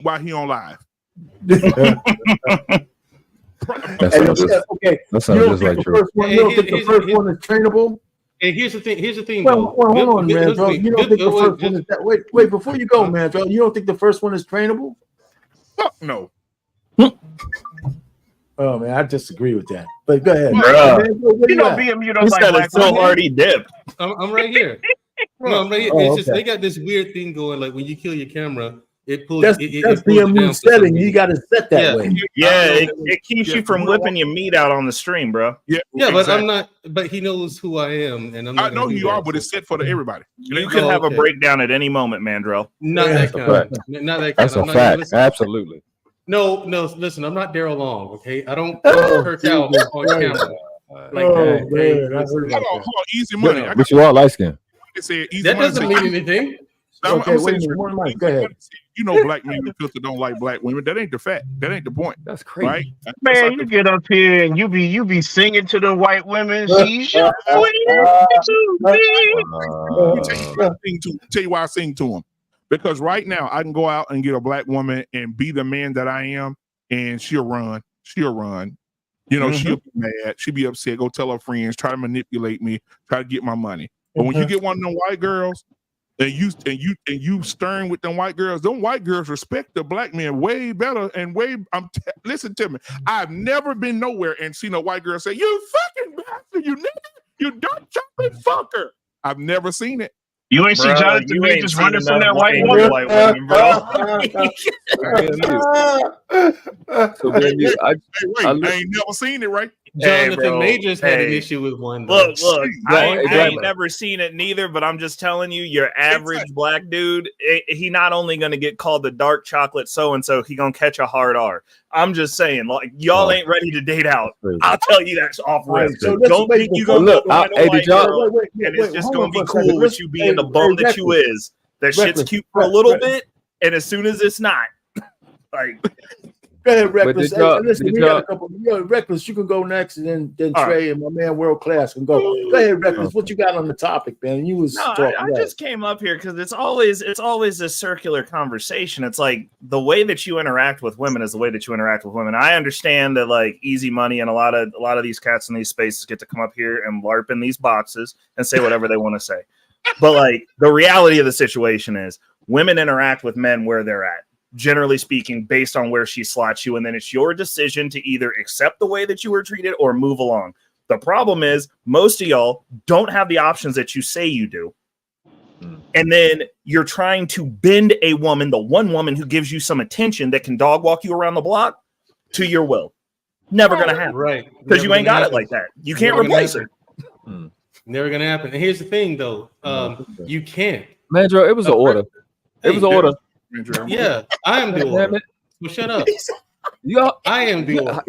while he on live. Okay, you don't think the first one? You don't think the first one is trainable? And here's the thing. Well, hold on, man, bro. You don't think the first one is that? Wait, before you go, man, bro. You don't think the first one is trainable? Fuck no. Oh man, I disagree with that. But go ahead. You know, BM, don't like black so already dipped. I'm right here. No, I'm right here. It's just they got this weird thing going. Like when you kill your camera, it pulls. That's BMU setting. You got to set that way. Yeah, it keeps you from whipping your meat out on the stream, bro. Yeah, but I'm not. But he knows who I am, and I'm not. I know who you are, but it's set for everybody. You can have a breakdown at any moment, Mandrell. Not that kind. Not that kind. That's a fact. Absolutely. No. Listen, I'm not Daryl Long. Okay, I don't hurt out on camera like that. Hold on, easy money. But you are light skinned. That doesn't mean anything. Okay, wait a minute. Go ahead. You know, black men with filter don't like black women. That ain't the fact. That ain't the point. That's crazy, right? Man, you get up here and you be singing to the white women. She's your queen to me. Tell you why I sing to them. Because right now I can go out and get a black woman and be the man that I am, and she'll run. You know, she'll be mad. She'll be upset. Go tell her friends. Try to manipulate me. Try to get my money. But when you get one of them white girls, and you stern with them white girls respect the black men way better and way. Listen to me. I've never been nowhere and seen a white girl say, "You fucking bastard, you nigga, you dark chocolate fucker." I've never seen it. You ain't see Jonathan Majors running from that white woman, bro. I ain't never seen it, right? Jonathan Majors had an issue with one. Look, I ain't never seen it neither, but I'm just telling you, your average black dude, he not only gonna get called the dark chocolate so-and-so, he gonna catch a hard R. I'm just saying, like, y'all ain't ready to date out. I'll tell you that's off rip. So don't think you gonna look and it's just gonna be cool with you being the bum that you is. That shit's cute for a little bit, and as soon as it's not, like. Go ahead, Reckless. Listen, we got a couple. Reckless, you can go next, and then Trey and my man World Class can go. Go ahead, Reckless. What you got on the topic, man? You was talking. I just came up here because it's always a circular conversation. It's like the way that you interact with women is the way that you interact with women. I understand that like Easy Money and a lot of these cats in these spaces get to come up here and LARP in these boxes and say whatever they want to say. But like the reality of the situation is women interact with men where they're at. Generally speaking, based on where she slots you, and then it's your decision to either accept the way that you were treated or move along. The problem is most of y'all don't have the options that you say you do. And then you're trying to bend a woman, the one woman who gives you some attention that can dog walk you around the block, to your will. Never gonna happen. Right. Because you ain't got it like that. You can't replace her. Never gonna happen. And here's the thing though. You can't. Man, Joe, it was an order. It was an order. Yeah, I am the order. Well, shut up. I am the order.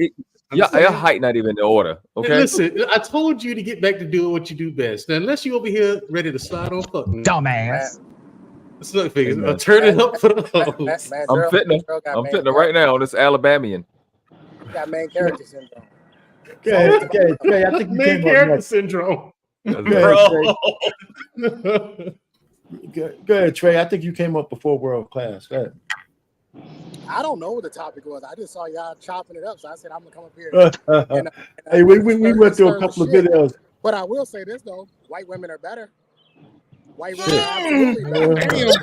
Your height not even the order. Okay. Hey, listen, I told you to get back to doing what you do best. Now, unless you over here ready to slide on fucking dumbass. Let's look, figures. I'll turn it up for the hoes. I'm fitting it right now on this Alabamian. You got main character syndrome. Okay. I think main character syndrome. Bro. Go ahead, Trey. I think you came up before World Class. Go ahead. I don't know what the topic was. I just saw y'all chopping it up, so I said I'm gonna come up here. Hey, we went through a couple of videos. But I will say this though: white women are better. White women are absolutely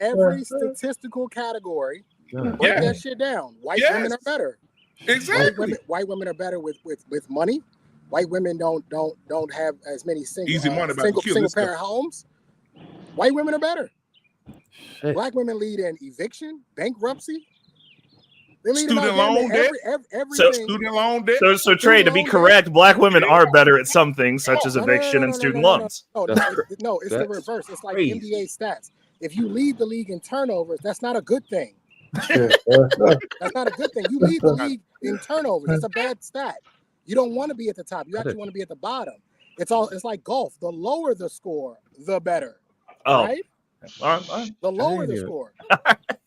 better. Every statistical category, break that shit down. White women are better. Exactly. White women are better with money. White women don't have as many single parent homes. White women are better. Shit. Black women lead in eviction, bankruptcy. They lead student loan debt. Student loan debt. So Trey, to be correct, black women are better at some things, such as eviction and student loans. No, it's the reverse. It's like NBA stats. If you lead the league in turnovers, that's not a good thing. That's not a good thing. You lead the league in turnovers. It's a bad stat. You don't want to be at the top. You actually want to be at the bottom. It's like golf. The lower the score, the better. Oh, right? The lower the score,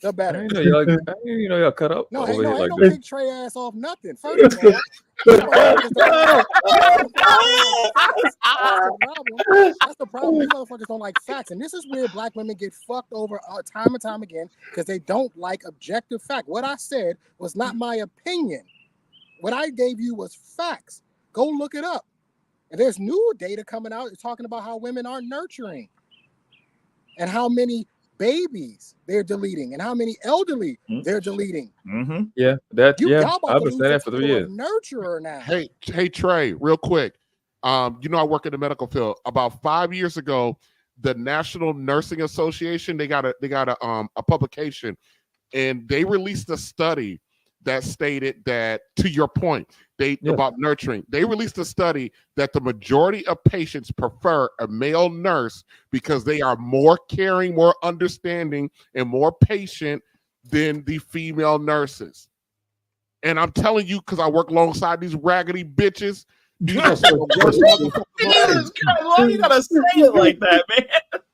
the better. Y'all cut up. No, ain't no kick Trey ass off nothing. First of all, that's the problem. You motherfuckers don't like facts, and this is where black women get fucked over time and time again because they don't like objective fact. What I said was not my opinion. What I gave you was facts. Go look it up. And there's new data coming out talking about how women are nurturing and how many babies they're deleting and how many elderly they're deleting. Mm-hmm. Yeah, I've been saying that for 3 years. Nurturer now. Hey Trey, real quick. I work in the medical field. About 5 years ago, the National Nursing Association they got a publication, and they released a study that stated that, to your point, about nurturing. They released a study that the majority of patients prefer a male nurse because they are more caring, more understanding, and more patient than the female nurses. And I'm telling you, because I work alongside these raggedy bitches. These are some of the worst Why you gotta say it like that, man?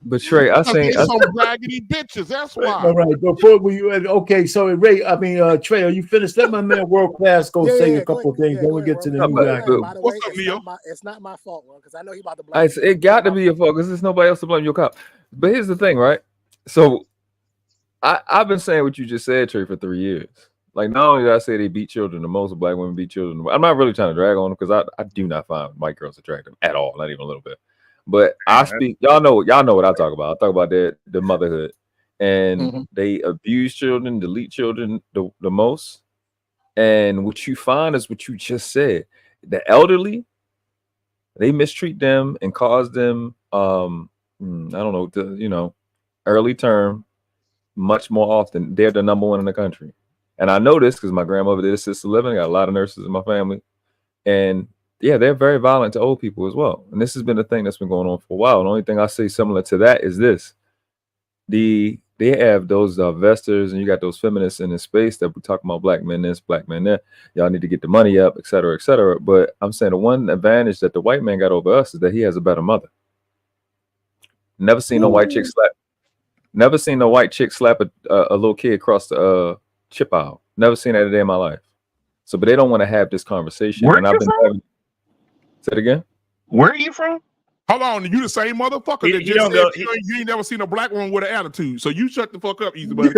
But Trey, I think some raggedy bitches. That's why. All right, before okay. So Ray, Trey, are you finished? Let my man World Class say a couple of things. Then we get to the new guy. What's up, Neil? It's not my fault, because I know he about to blame. It got to be your fault because there's nobody else to blame your cop. But here's the thing, right? So I've been saying what you just said, Trey, for 3 years. Like, not only did I say they beat children, the most black women beat children. I'm not really trying to drag on them because I do not find white girls attractive at all, not even a little bit. But I speak, y'all know what I talk about. I talk about the motherhood, and they abuse children, delete children the most. And what you find is what you just said: the elderly, they mistreat them and cause them, I don't know, early term much more often. They're the number one in the country. And I know this because my grandmother did assisted living. I got a lot of nurses in my family. And yeah, they're very violent to old people as well. And this has been a thing that's been going on for a while. The only thing I say similar to that is this. They have those investors, and you got those feminists in this space that we talk about black men this, black men there. Y'all need to get the money up, et cetera, et cetera. But I'm saying the one advantage that the white man got over us is that he has a better mother. Never seen no white chick slap. Never seen no white chick slap a little kid across the chip aisle. Never seen that a day in my life. So, but they don't want to have this conversation. Where and I've been having. Say it again. Where are you from? Hold on, you the same motherfucker that just said you ain't never seen a black woman with an attitude. So you shut the fuck up, easy buddy.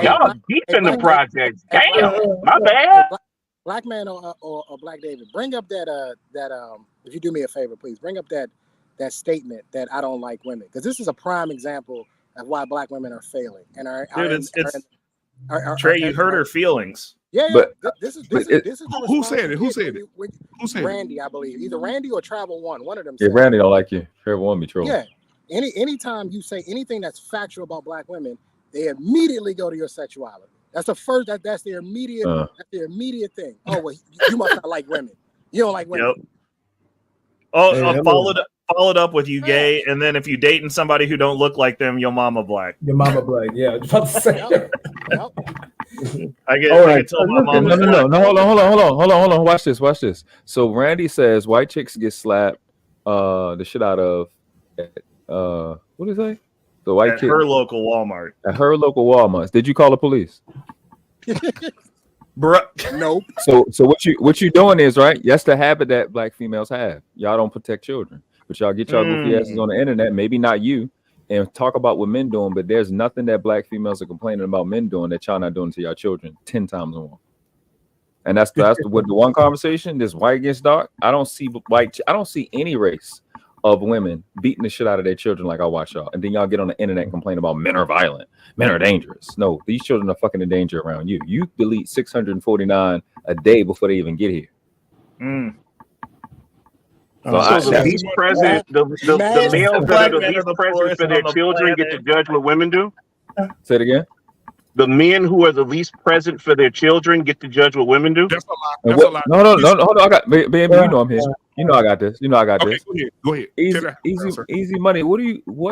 Y'all deep in the projects. Damn, my bad. Black man or Black David, bring up that if you do me a favor, please bring up that statement that I don't like women, because this is a prime example of why black women are failing. And Trey, you hurt her feelings. Yeah, but this is who said it? Who said it? Who said Randy, I believe. Either Randy or Travel One of them. Yeah, Randy don't like you. Travel One be trolling. Yeah, anytime you say anything that's factual about black women, they immediately go to your sexuality. That's the first. That's their immediate. That's their immediate thing. Oh well, you must not like women. You don't like women. Yep. Oh, followed up with you gay, and then if you dating somebody who don't look like them, your mama black. Your mama black. Yeah, I was about to say. Yep. I get. All right. I tell my mama. No. Hold on. Watch this. So Randy says white chicks get slapped the shit out of. What did he say? The white kid. Her local Walmart. At her local Walmart. Did you call the police? Bruh. Nope. So what you doing is, right? That's the habit that black females have. Y'all don't protect children, but y'all get y'all goofy asses on the internet. Maybe not you, and talk about what men doing. But there's nothing that black females are complaining about men doing that y'all not doing to y'all children 10 times more. And that's with the one conversation. This white against dark. I don't see any race of women beating the shit out of their children like I watch y'all. And then y'all get on the internet and complain about men are violent, men are dangerous. No, these children are fucking in danger around you. You delete 649 a day before they even get here. So the least present, the males that are the least present for their children get to judge what women do? Say it again. The men who are the least present for their children get to judge what women do? That's a lot. No. Hold on. I got, baby, you know I'm here. You know I got this. Okay, go ahead. Easy money. What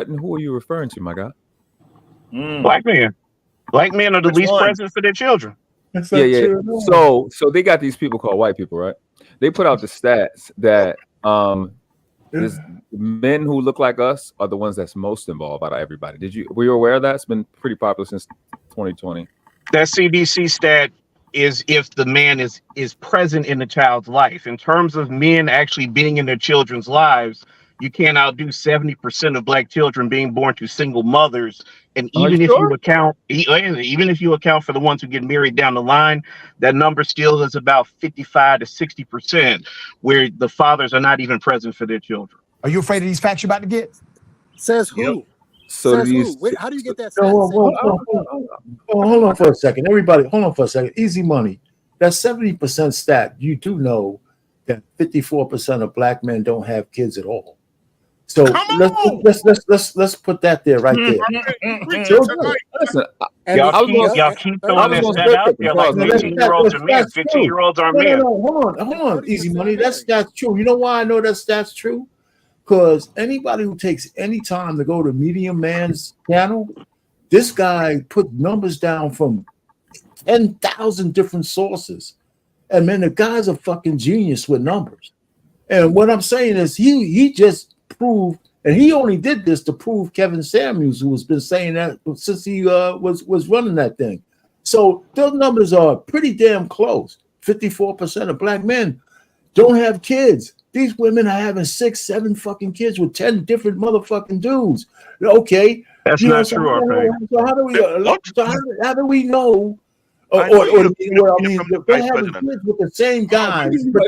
and who are you referring to, my guy? Black men. Black men are the least present for their children. Yeah. So they got these people called white people, right? They put out the stats that There's men who look like us are the ones that's most involved out of everybody. Were you aware of that? It's been pretty popular since 2020. That CDC stat is if the man is present in the child's life. In terms of men actually being in their children's lives, you can't outdo 70% of Black children being born to single mothers. And even if you account for the ones who get married down the line, that number still is about 55 to 60%, where the fathers are not even present for their children. Are you afraid of these facts you're about to get? Says who? Yep. So Says who? Wait, how do you get that? Hold on for a second. Everybody, hold on for a second. Easy money. That 70% stat, you do know that 54% of Black men don't have kids at all. So let's put that there right there. Listen, y'all keep throwing that stat out there like 15-year-olds are men. 15-year-olds are men. No, hold on. Easy money. That's true. You know why I know that's true? Because anybody who takes any time to go to Medium Man's channel, this guy put numbers down from 10,000 different sources. And man, the guy's a fucking genius with numbers. And what I'm saying is he just proved, and he only did this to prove Kevin Samuels, who has been saying that since he was running that thing. So those numbers are pretty damn close. 54% of Black men don't have kids. These women are having 6, 7 fucking kids with 10 different motherfucking dudes. Okay, that's not true. So how do we know? They're having kids with the same guys, but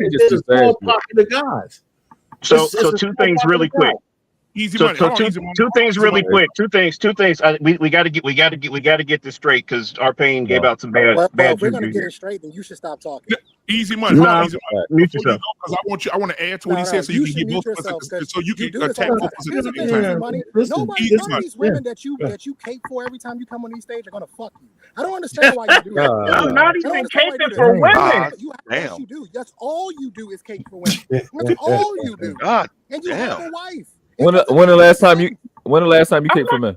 they're all popular guys. So two things really quick. Two things really quick. Two things. We got to get this straight because our pain gave out some bad. If we're gonna get it straight, then you should stop talking. Easy money. Mute yourself. Because I want to add to what he said, so you can get both positions, so you can attack both positions at the same time. None of these women that you cape for every time you come on these stage are gonna fuck you. I don't understand why you do that. I'm not even caping for women. Yes, you do. That's all you do is cape for women. That's all you do. God, and you have a wife. When the last time you came for men?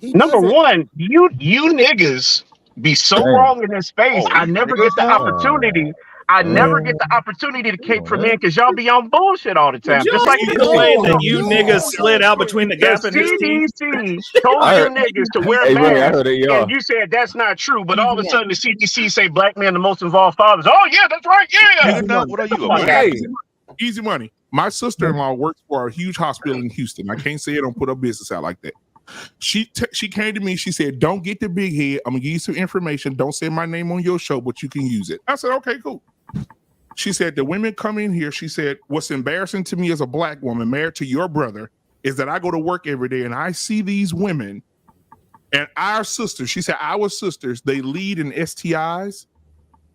Number one, you niggas be so wrong in this space. I never get the opportunity. I never get the opportunity to cape for men because y'all be on bullshit all the time. Just like you claim that you niggas slid out between the gap and CDC told you niggas to wear masks, and you said that's not true. But all of a sudden, the CDC say Black men the most involved fathers. Oh yeah, that's right. Yeah. What are you? Easy money. My sister-in-law works for a huge hospital in Houston. I can't say it. Don't put her business out like that. She came to me. She said, "Don't get the big head. I'm gonna give you some information. Don't say my name on your show, but you can use it." I said, "Okay, cool." She said, "The women come in here." She said, "What's embarrassing to me as a Black woman married to your brother is that I go to work every day and I see these women and our sisters." She said, "Our sisters, they lead in STIs."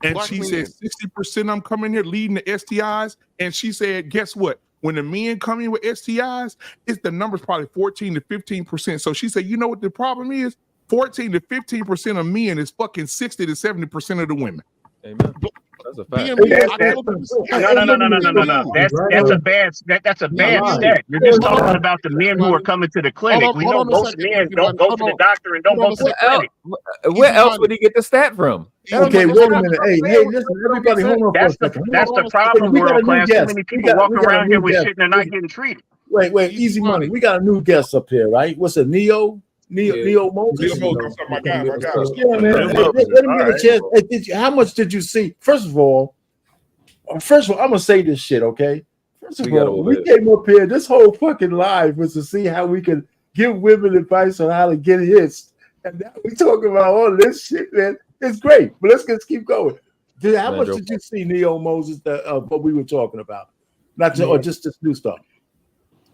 And Black she said 60% I'm coming here leading the STIs. And she said, guess what? When the men come in with STIs, the number's probably 14 to 15%. So she said, you know what the problem is? 14 to 15% of men is fucking 60 to 70% of the women. Amen. That's a fact. No. That's a bad stat. You're just talking about the men who are coming to the clinic. We know most men don't go to the doctor and don't go to the clinic. Where else would he get the stat from? Okay, wait a minute. Hey, listen, everybody, hold on for a second. That's the problem, world class. Too many people walking around here with shit and they're not getting treated. Wait, easy money. We got a new guest up here, right? What's it, Neo Moses? My guy. Yeah, man. Let me get a chance. How much did you see? First of all, I'm gonna say this shit, okay? First of all, we came up here. This whole fucking live was to see how we could give women advice on how to get hits, and now we talking about all this shit, man. It's great, but let's just keep going. How much did you see, Neo Moses? What we were talking about, or just this new stuff?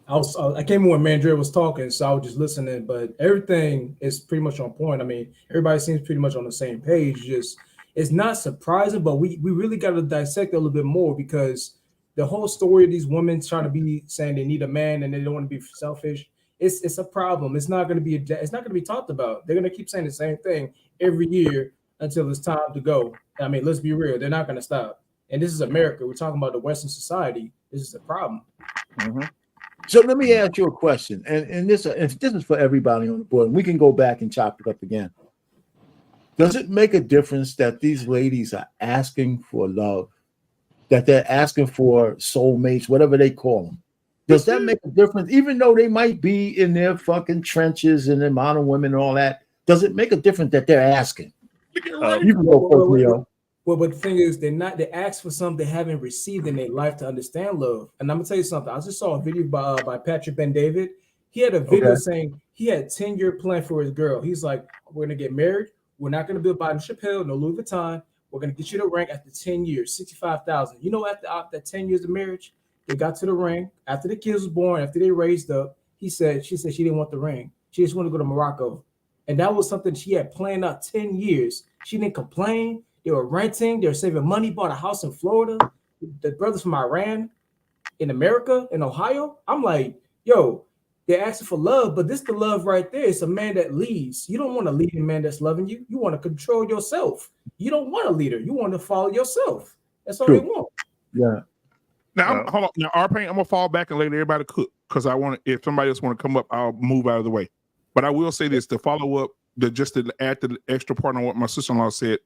I came in when Mandre was talking, so I was just listening. But everything is pretty much on point. I mean, everybody seems pretty much on the same page. Just it's not surprising, but we really got to dissect it a little bit more because the whole story of these women trying to be saying they need a man and they don't want to be selfish. It's a problem. It's not going to be talked about. They're going to keep saying the same thing every year until it's time to go. I mean, let's be real. They're not going to stop. And this is America. We're talking about the Western society. This is a problem. Mm-hmm. So let me ask you a question, and this is for everybody on the board, and we can go back and chop it up again. Does it make a difference that these ladies are asking for love? that they're asking for soulmates, whatever they call them. Does that make a difference? Even though they might be in their fucking trenches and the amount of women and all that, does it make a difference that they're asking? You can go first, Leo. Well, but the thing is, they ask for something they haven't received in their life to understand love. And I'm gonna tell you something. I just saw a video by Patrick Ben David. He had a video saying he had a 10-year plan for his girl. He's like, we're gonna get married. We're not gonna build by Chappelle, no Louis Vuitton. We're gonna get you the ring after 10 years, $65,000. You know, after 10 years of marriage, they got to the ring. After the kids was born, after they raised up, she said she didn't want the ring. She just wanted to go to Morocco. And that was something she had planned out 10 years. She didn't complain. They were renting. They were saving money, bought a house in Florida. The brothers from Iran in America, in Ohio. I'm like, yo, they're asking for love, but this the love right there. It's a man that leads. You don't want to lead a man that's loving you. You want to control yourself. You don't want a leader. You want to follow yourself. That's all they want. Yeah. Now, hold on. Now, I'm gonna fall back and let everybody cook because I want to. If somebody else want to come up, I'll move out of the way. But I will say this to follow up, just to add the extra part on what my sister-in-law said.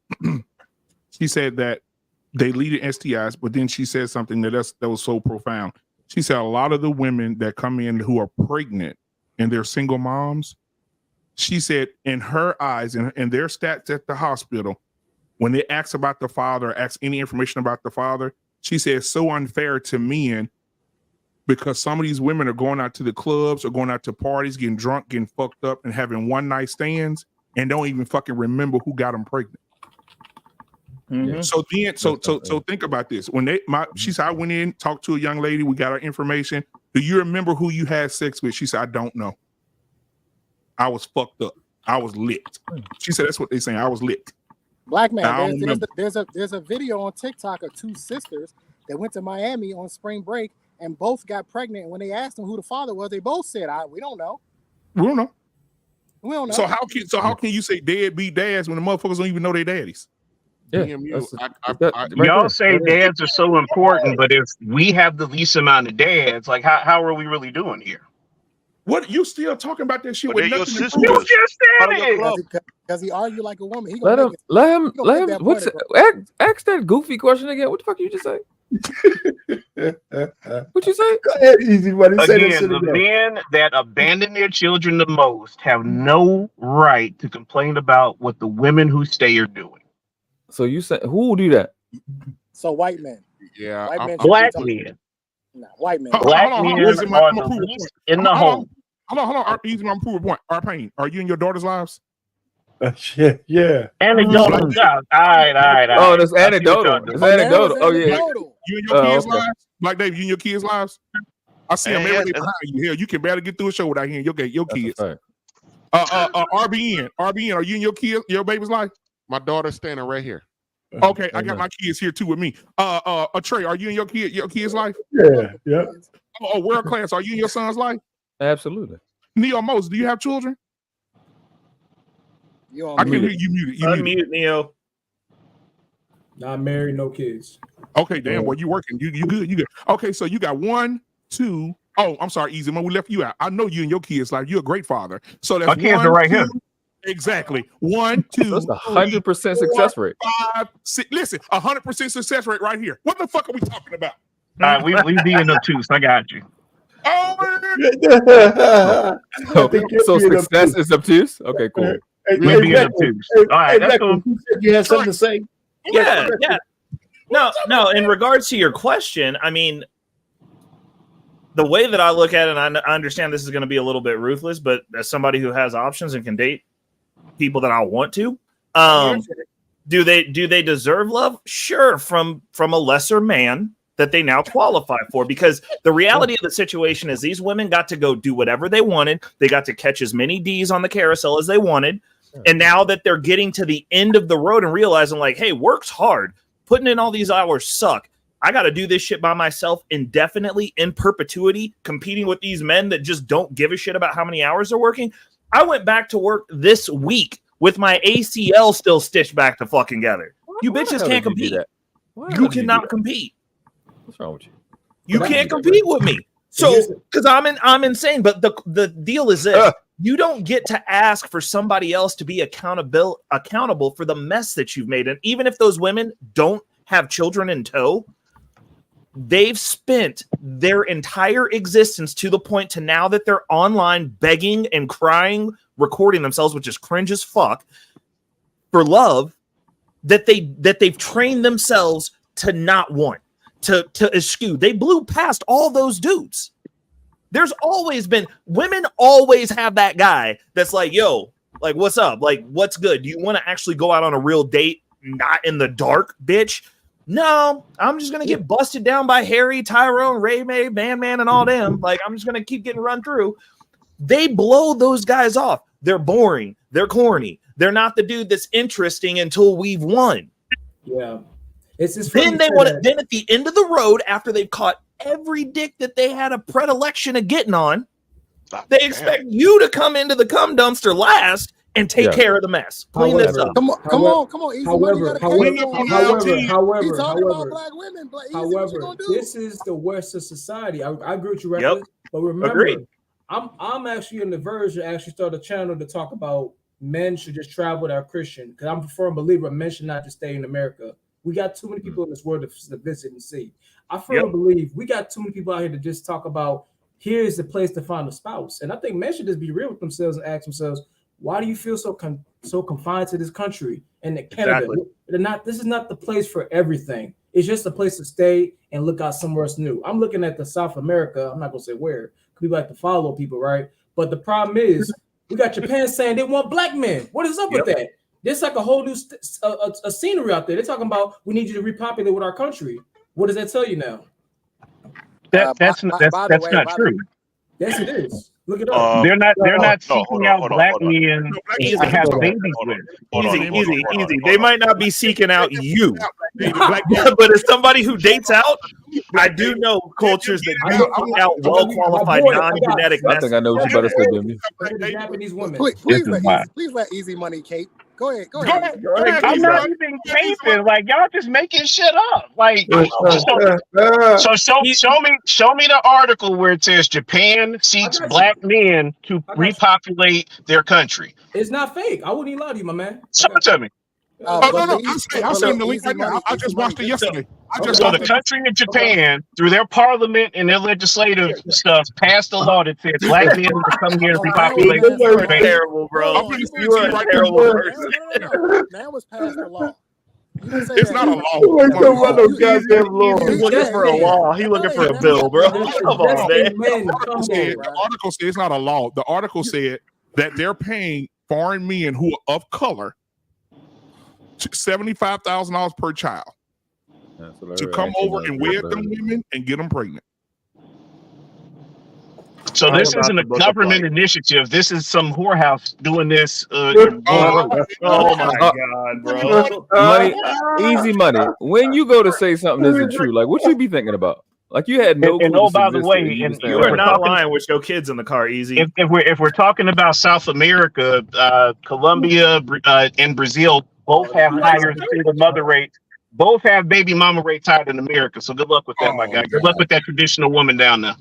She said that they lead in STIs, but then she said something that was so profound. She said a lot of the women that come in who are pregnant and they're single moms, she said in her eyes and their stats at the hospital, when they ask about the father, ask any information about the father, she said it's so unfair to men because some of these women are going out to the clubs or going out to parties, getting drunk, getting fucked up, and having one night stands and don't even fucking remember who got them pregnant. Mm-hmm. So think about this. When she said I went in, talked to a young lady, we got her information. Do you remember who you had sex with? She said, I don't know. I was fucked up. I was lit. She said that's what they're saying. I was lit. Black man, there's a video on TikTok of two sisters that went to Miami on spring break and both got pregnant. And when they asked them who the father was, they both said, we don't know. We don't know. We don't know. So how can you say deadbeat dads when the motherfuckers don't even know their daddies? Yeah, y'all say dads are so important, but if we have the least amount of dads, like how are we really doing here? What you still talking about that shit with nothing? You just said it because he argued like a woman. He let him. What's ask that goofy question again? What the fuck you just say? What you say? Go ahead, easy buddy. Again, the men that abandon their children the most have no right to complain about what the women who stay are doing. So you say who will do that? So white men. Yeah, white men. Black men. No, white men. Black men are the least in the home. Hold on. Easy, I'm proof point. Arpain, are you in your daughter's lives? Shit, yeah. Anecdotal. All right. Oh, that's anecdotal. It's anecdotal. Oh yeah. You in your kids' lives? Black Dave, you in your kids' lives? I see them every day behind you. Hell, you can barely get through a show without hearing your kids. RBN, are you in your baby's life? My daughter's standing right here. Okay, I got my kids here too with me. Trey, are you in your kid's life? Yeah. Oh, world class, are you in your son's life? Absolutely. Neo Moses, do you have children? I can hear you muted. Unmute, Neo. Not married, no kids. Okay, damn. Well, you working? You good? You good? Okay, so you got 1, 2. Oh, I'm sorry, Easy Man. We left you out. I know you and your kids' life. You're a great father. So that's my kids are right here. Exactly. 1, 2. That's 100% success rate. 5, 6. Listen, 100% success rate right here. What the fuck are we talking about? We be in obtuse. I got you. So success is obtuse. Okay, cool. We be in obtuse. All right, that's cool. You said you had something to say. Yeah. No. In regards to your question, I mean, the way that I look at it, and I understand this is going to be a little bit ruthless, but as somebody who has options and can date people that I want to, do they deserve love? Sure, from a lesser man that they now qualify for, because the reality of the situation is these women got to go do whatever they wanted. They got to catch as many D's on the carousel as they wanted. And now that they're getting to the end of the road and realizing like, hey, work's hard. Putting in all these hours suck. I got to do this shit by myself indefinitely, in perpetuity, competing with these men that just don't give a shit about how many hours they're working. I went back to work this week with my ACL still stitched back to fucking together. You bitches can't compete. You cannot compete. What's wrong with you? You can't compete with me. So, because I'm insane. But the deal is this: you don't get to ask for somebody else to be accountable for the mess that you've made. And even if those women don't have children in tow, they've spent their entire existence to the point to now that they're online begging and crying, recording themselves, which is cringe as fuck, for love, that they've trained themselves to not want, to eschew. They blew past all those dudes. There's always been, women always have that guy that's like, yo, like, what's up? Like, what's good? Do you want to actually go out on a real date, not in the dark, bitch? No, I'm just gonna get busted down by Harry, Tyrone, Ray May, Man, and all them. Like, I'm just gonna keep getting run through. They blow those guys off. They're boring. They're corny. They're not the dude that's interesting until we've won. Yeah, it's then they want to. Then at the end of the road, after they've caught every dick that they had a predilection of getting on, they expect you to come into the cum dumpster last and take care of the mess. Clean this up. Come on. Easy however, he's talking about black women. However, this is the worst of society. I agree with you, Reckless. Yep. But remember, I'm actually in the verge to actually start a channel to talk about men should just travel that are Christian, because I'm a firm believer men should not just stay in America. We got too many people in this world to visit and see. I firmly believe we got too many people out here to just talk about here's the place to find a spouse. And I think men should just be real with themselves and ask themselves, why do you feel so confined to this country and Canada? Exactly. This is not the place for everything. It's just a place to stay and look out somewhere else new. I'm looking at the South America. I'm not gonna say where. We like to follow people, right? But the problem is, we got Japan saying they want black men. What is up with that? There's like a whole new a scenery out there. They're talking about we need you to repopulate with our country. What does that tell you now? That's not true. Yes, it is. Look it up. They're not seeking out black men to have babies with. Easy. They might not be seeking out you, but as somebody who dates out, I do know cultures that do seek out well-qualified, non-genetic. I think I know what you better say than me. Japanese women. Please let Easy Money cape. Go ahead. I'm not even caping. Like, y'all just making shit up. Like, so show me the article where it says Japan seeks black men to repopulate their country. It's not fake. I wouldn't even lie to you, my man. Show it to me. No. I'm saying the link right now. I just watched it yesterday. So the country of Japan, through their parliament and their legislative stuff, passed a law that said black men to come here and repopulate. You're terrible, bro. You are a terrible person. That was passed a law. It's not a law. He's looking for a law. He's looking for a bill, bro. Come on, man. The article said it's not a law. The article said that they're paying foreign men who are of color $75,000 per child to come over and wed them women and get them pregnant. So this isn't a government initiative. This is some whorehouse doing this. Oh my God, bro! Easy money. When you go to say something isn't true, like what you be thinking about? Like you had no. And oh, by the way, you are not lying with your kids in the car. Easy. If we're talking about South America, Colombia and Brazil both have higher single mother rates. Both have baby mama rates higher than America. So good luck with that, my guy. Good luck with that traditional woman down there.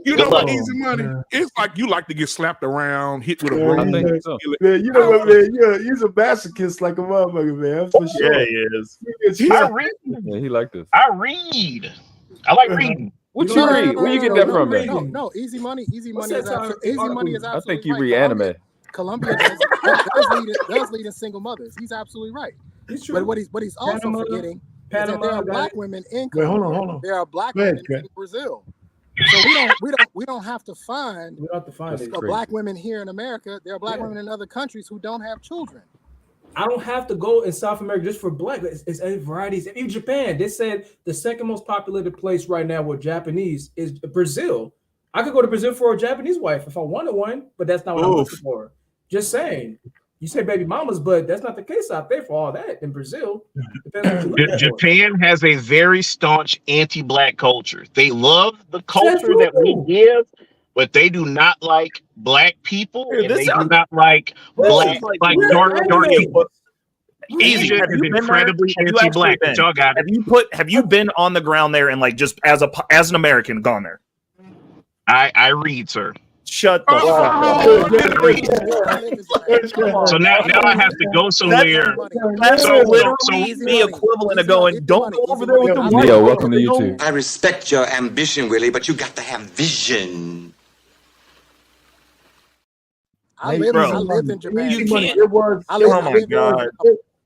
You know what, Easy Money? It's like you like to get slapped around, hit with a broom. Man, you know what, man? You're a masochist like a motherfucker, man. For sure. Yeah, he is. I read. Yeah, he like this. I read. I like reading. What you read? Where you get that from, man? No, Easy Money is absolutely. I think you read anime. Colombia does lead in single mothers. He's absolutely right. But what he's also forgetting is that there are black women in Colombia. Wait, hold on. There are black women in Brazil. So we don't have to find black women here in America. There are black women in other countries who don't have children. I don't have to go in South America just for black. It's varieties. Even Japan, they said the second most populated place right now with Japanese is Brazil. I could go to Brazil for a Japanese wife if I wanted one, but that's not what I'm looking for. Just saying. You say baby mamas, but that's not the case out there for all that in Brazil. Japan has a very staunch anti-black culture. They love the culture that we give, but they do not like black people, and they do not like black, like dark people. Asia is incredibly anti-black. Y'all got it. Have you been on the ground there and like just as an American gone there? I read, sir. Shut the fuck up. So now I have to go somewhere. That's So literally the equivalent of going, don't go over there with the white. Neo, welcome to YouTube. I respect your ambition, Willie, but you got to have vision. I lived in Japan. You can't. Oh my God.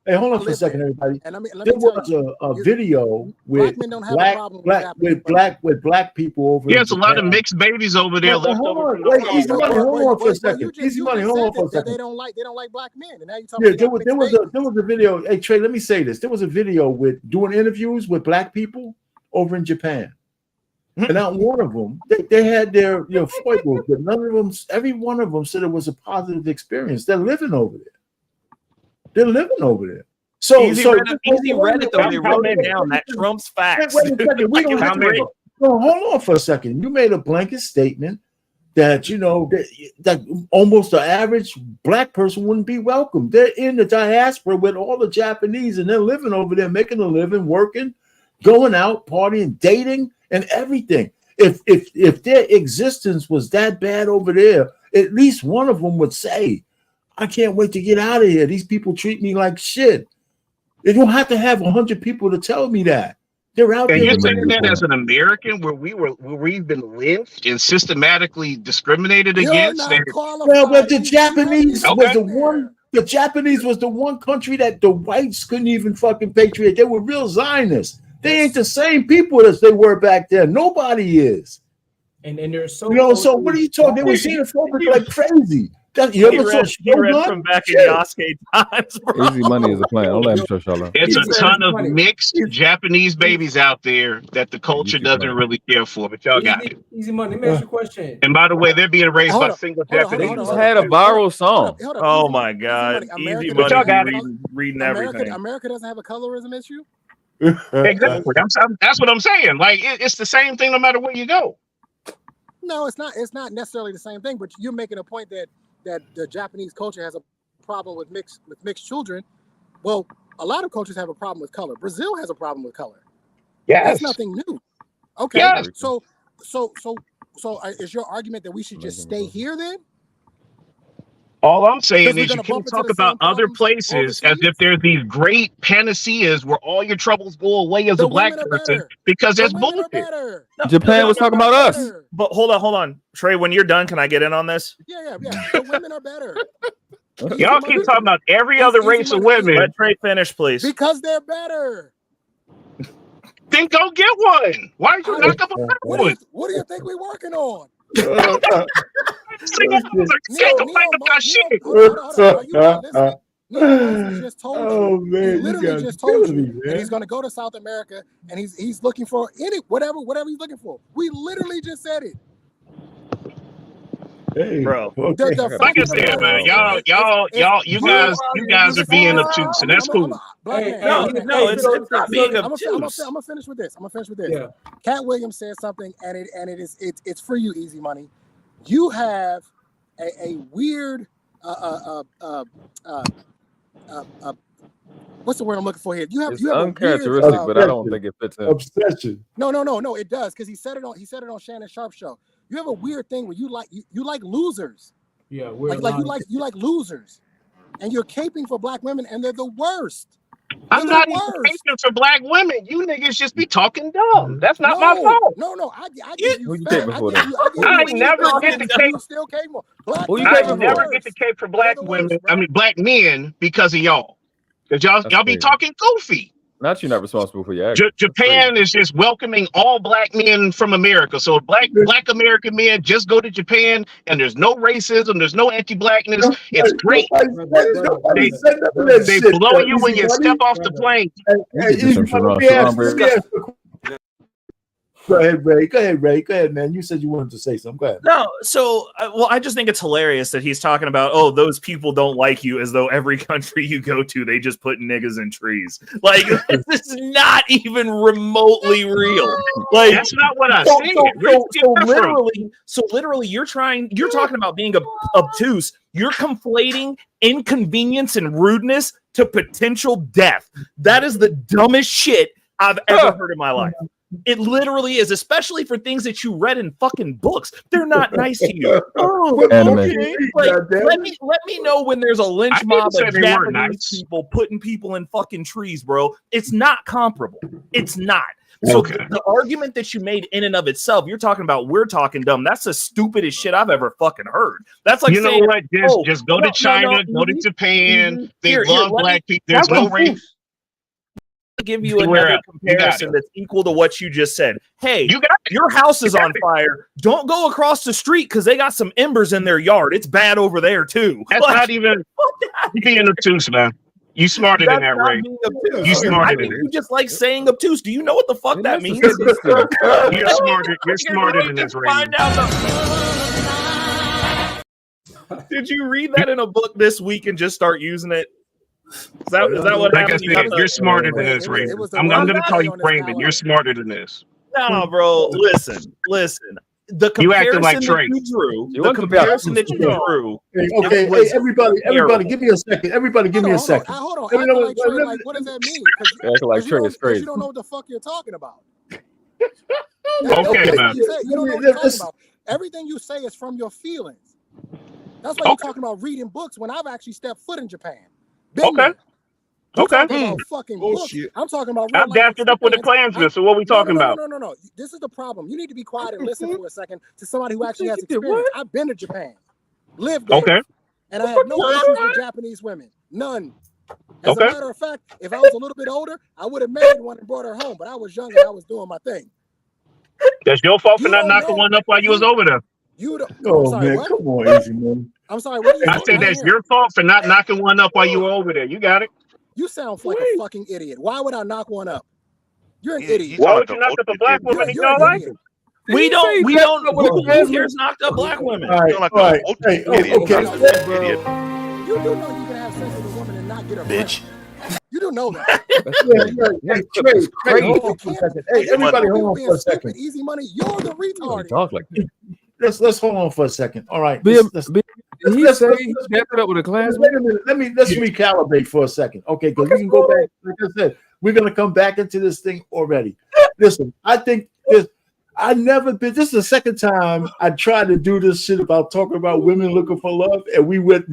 Hey, hold on for a second, everybody. And let There me tell was you, a video with men don't have a problem with black people over. There's a lot of mixed babies over there left Hold over. on, wait, Easy Money, hold on for a second. Easy Money, hold on for a second. They don't like black men, and now you talking. Yeah, there was a video. Hey Trey, let me say this. There was a video with doing interviews with black people over in Japan. And not one of them, they had their foibles, but none of them, every one of them said it was a positive experience. They're living over there. So Easy read it though. They wrote it down. That trumps facts. Wait a second. We don't have to. No, hold on for a second. You made a blanket statement that that almost the average black person wouldn't be welcome. They're in the diaspora with all the Japanese, and they're living over there, making a living, working, going out, partying, dating, and everything. If their existence was that bad over there, at least one of them would say, I can't wait to get out of here. These people treat me like shit. You don't have to have 100 people to tell me that. They're out there. And you're saying that as an American, where we've been lynched and systematically discriminated against. Well, but the Japanese was the one. The Japanese was the one country that the whites couldn't even fucking patriot. They were real Zionists. They ain't the same people as they were back then. Nobody is. And they're so. So what are you talking? They were xenophobic like crazy. He read from back in the Oscar times, bro. Easy Money is a plan. I'll let him show y'all. It's a ton of mixed Japanese babies out there that the culture doesn't really care for, but y'all got it. Easy Money. Let me ask you a question. And by the way, they're being raised by single Japanese. They just had a viral song. Oh my God. Easy Money reading everything. America doesn't have a colorism issue? Exactly. That's what I'm saying. Like it's the same thing no matter where you go. No, it's not. It's not necessarily the same thing. But you're making a point that the Japanese culture has a problem with mixed children. Well, a lot of cultures have a problem with color. Brazil has a problem with color. Yes. That's nothing new. Okay. Yes. So is your argument that we should just stay here then? All I'm saying is you can't talk about other places as if there's these great panaceas where all your troubles go away as a black person, because that's bullshit. Japan was talking about us. But hold on. Trey, when you're done, can I get in on this? Yeah. The women are better. Y'all keep talking about every other race of women. Let Trey finish, please. Because they're better. Then go get one. Why are you knock up a better one? What do you think we're working on? Just told you. He literally just told you that he's going to go to South America and he's looking for whatever he's looking for. We literally just said it. Hey, bro. Okay. Like I said, man, you guys are being obtuse, and that's cool. It's not being obtuse. I'm gonna finish with this. Yeah. Cat Williams said something, and it's for you, Easy Money. You have a weird what's the word I'm looking for here? You have uncharacteristic, but I don't think it fits in. Obsession. No, it does, because he said it on Shannon Sharp show. You have a weird thing where you like losers. Yeah, you like losers, and you're caping for black women, and they're the worst. I'm not even caping for black women. You niggas just be talking dumb. That's not my fault. No. I give you facts. I never get to cape. Still capable. I never get to cape for black women. I mean black men because of y'all. Because y'all be talking goofy. Not you're not responsible for your actions. Japan is just welcoming all black men from America. So black American men just go to Japan, and there's no racism, there's no anti-blackness. It's great. They blow you when you step off the plane. Go ahead, Ray. Go ahead, man. You said you wanted to say something. Go ahead. No, so I just think it's hilarious that he's talking about, those people don't like you, as though every country you go to, they just put niggas in trees. Like, this is not even remotely real. Like, that's not what I said. So literally, you're talking about being obtuse. You're conflating inconvenience and rudeness to potential death. That is the dumbest shit I've ever heard in my life. It literally is, especially for things that you read in fucking books. They're not nice to you. Oh, okay. Like, let me know when there's a lynch mob of Japanese people putting people in fucking trees, bro. It's not comparable. It's not. So the argument that you made in and of itself, you're talking about we're talking dumb. That's the stupidest shit I've ever fucking heard. That's like, you know what? Just go to China, go to Japan. They love black people. There's no race. Give you another comparison that's equal to what you just said. Hey, your house is on fire. Don't go across the street because they got some embers in their yard. It's bad over there too. That's not even being obtuse, man. You smarter than that, Ray. You smarter than you just like saying obtuse. Do you know what the fuck that means? You're smarter than this, Ray. Did you read that in a book this week and just start using it? Is that what happened? You're smarter than this, Raven. I'm going to call you Raven. You're smarter than this. No, bro. Listen. The comparison like that you drew. The comparison that you drew. Okay, hey, everybody, give me a second. Everybody, give me a second. Hold on. Like, what does that mean? Because you don't know what the fuck you're talking about. Okay, man. You don't know what you're talking about. Everything you say is from your feelings. That's why you're talking about reading books when I've actually stepped foot in Japan. Okay. About fucking books. I'm talking about. I'm dapped up with the Klansmen. So what are we talking about? No. This is the problem. You need to be quiet and listen for a second to somebody who actually has experience. I've been to Japan, lived there, and I had no issues with Japanese women. None. As a matter of fact, if I was a little bit older, I would have married one and brought her home. But I was young and I was doing my thing. That's your fault for not knocking one up while you was over there. You don't. Oh man, come on, easy man. I'm sorry. What I said that's your fault for not knocking one up while you were over there. You got it. You sound like a fucking idiot. Why would I knock one up? You're an idiot. Why would you knock up a black woman and you don't like it? We don't. Who cares knocked up black women? All right. Hey, okay. You do know you can have sex with a woman and not get her bitch. You do know that. Hey, everybody, hold on for a second. Easy money. You're the retard. Talk like that. Let's hold on for a second. All right. Let's step it up with a class. Wait a minute. Let's recalibrate for a second. Okay, because we can go back. Like I said, we're gonna come back into this thing already. Listen, I think this. This is the second time I tried to do this shit about talking about women looking for love, and we went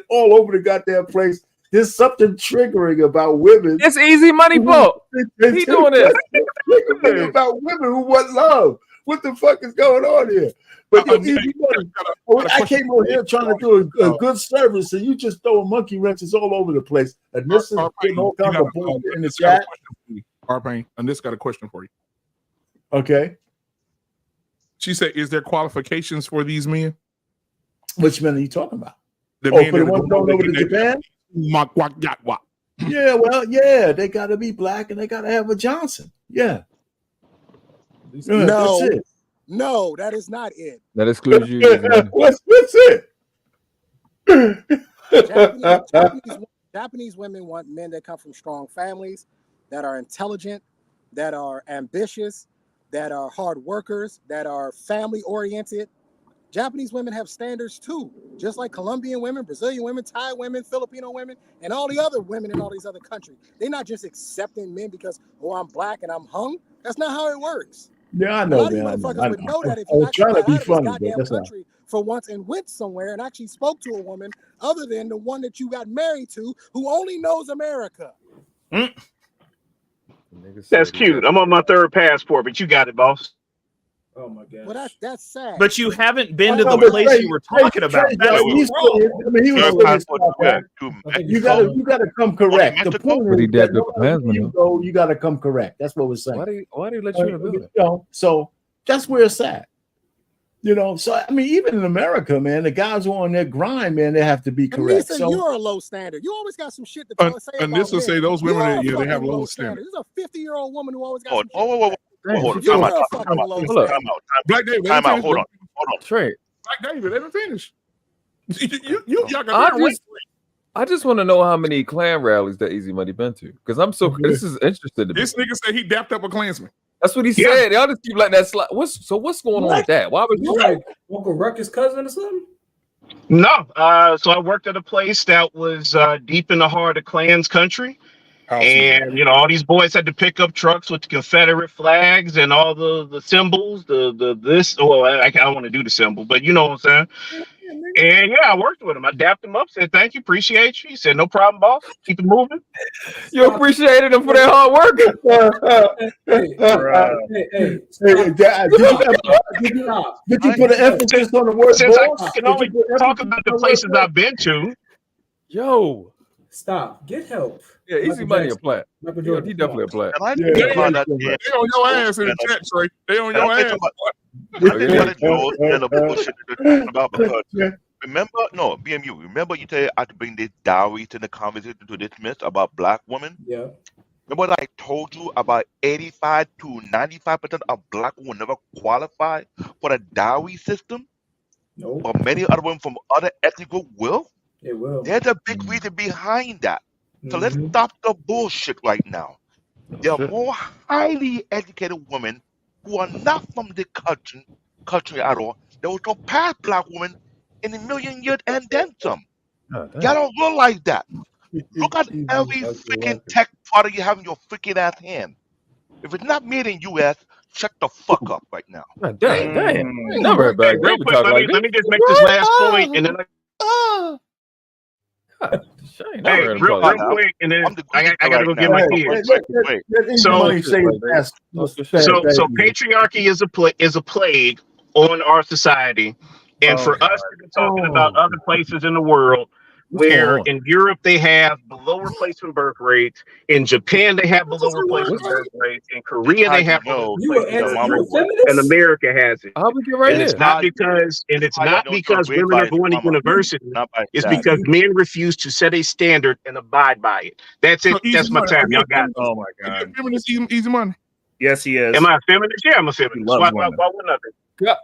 all over the goddamn place. There's something triggering about women. It's easy money, Paul. He doing this. About women who want love. What the fuck is going on here? But easy money. I came over here trying to do a good service, and you just throwing monkey wrenches all over the place. And this is getting all kinds of bullshit in the chat. Arpain, and this got a question for you. Okay. She said, "Is there qualifications for these men?" Which men are you talking about? The men for the ones going over to Japan? Yeah, well, yeah, they got to be black and they got to have a Johnson. Yeah. No, that's it. No, that is not it. That excludes you. What's it? Japanese women want men that come from strong families, that are intelligent, that are ambitious, that are hard workers, that are family oriented. Japanese women have standards too, just like Colombian women, Brazilian women, Thai women, Filipino women, and all the other women in all these other countries. They're not just accepting men because, I'm black and I'm hung. That's not how it works. Yeah, I know, man. Motherfuckers would know that if you actually got out of this goddamn country for once and went somewhere and actually spoke to a woman other than the one that you got married to, who only knows America. That's cute. I'm on my third passport, but you got it, boss. Oh my god. Well, that's sad. But you haven't been to the place you were talking about. You gotta come correct. The point is, you gotta come correct. That's what we're saying. Why do you let you in the building? So that's where it's at. So I mean, even in America, man, the guys who are on their grind, man, they have to be correct. Lisa, so you're a low standard. You always got some shit to say. And this will say those women, they have low standard. This is a 50-year-old woman who always got. Hold on. Time out. Hold on. Trey. Black David, let him finish. I just want to know how many Klan rallies that Easy Money been to, because I'm so this is interested. This nigga said he dapped up a Klansman. That's what he said. Y'all just keep letting that slide. What's going on with that? Why was you like Uncle Ruckus' cousin or something? No. So I worked at a place that was deep in the heart of Klan's country. And all these boys had to pick up trucks with the Confederate flags and all the symbols. The this. Well, I don't want to do the symbol, but you know what I'm saying. And yeah, I worked with him. I dapped him up. Said thank you, appreciate you. He said no problem, boss. Keep it moving. You appreciated him for their hard work. Did you put an emphasis on the word Since boss? I can only talk about the places I've been to. Yo, stop. Get help. Yeah, Easy Money a plant. He definitely a plant. They on your ass in the chat, Trey. They on your ass. Remember, BMU. Remember, you said I had to bring this dowry to the conversation to this myth about black women. Yeah. Remember what I told you about 85 to 95% of black women never qualify for the dowry system? No. But many other women from other ethnic groups will. It will. There's a big reason behind that. So let's stop the bullshit right now. There are more highly educated women who are not from the country at all. They will surpass black women in a million years and then some. Y'all don't realize that. Look at every freaking tech product you have in your freaking ass hand. If it's not made in US, shut the fuck up right now. Damn. Never heard back. Real quick, let me just make this last point, and then hey, real quick, and then I gotta go get my kids. So patriarchy is a plague on our society, and for us to be talking about other places in the world where in Europe they have below replacement birth rates, in Japan they have below replacement birth rates, in Korea they have below replacement birth rates, and America has it. And it's not because women are going to university. It's because men refuse to set a standard and abide by it. That's it. That's my time. Y'all got it. Oh my God. Feminist Easy Money. Yes, he is. Am I a feminist? Yeah, I'm a feminist. Why wouldn't I be?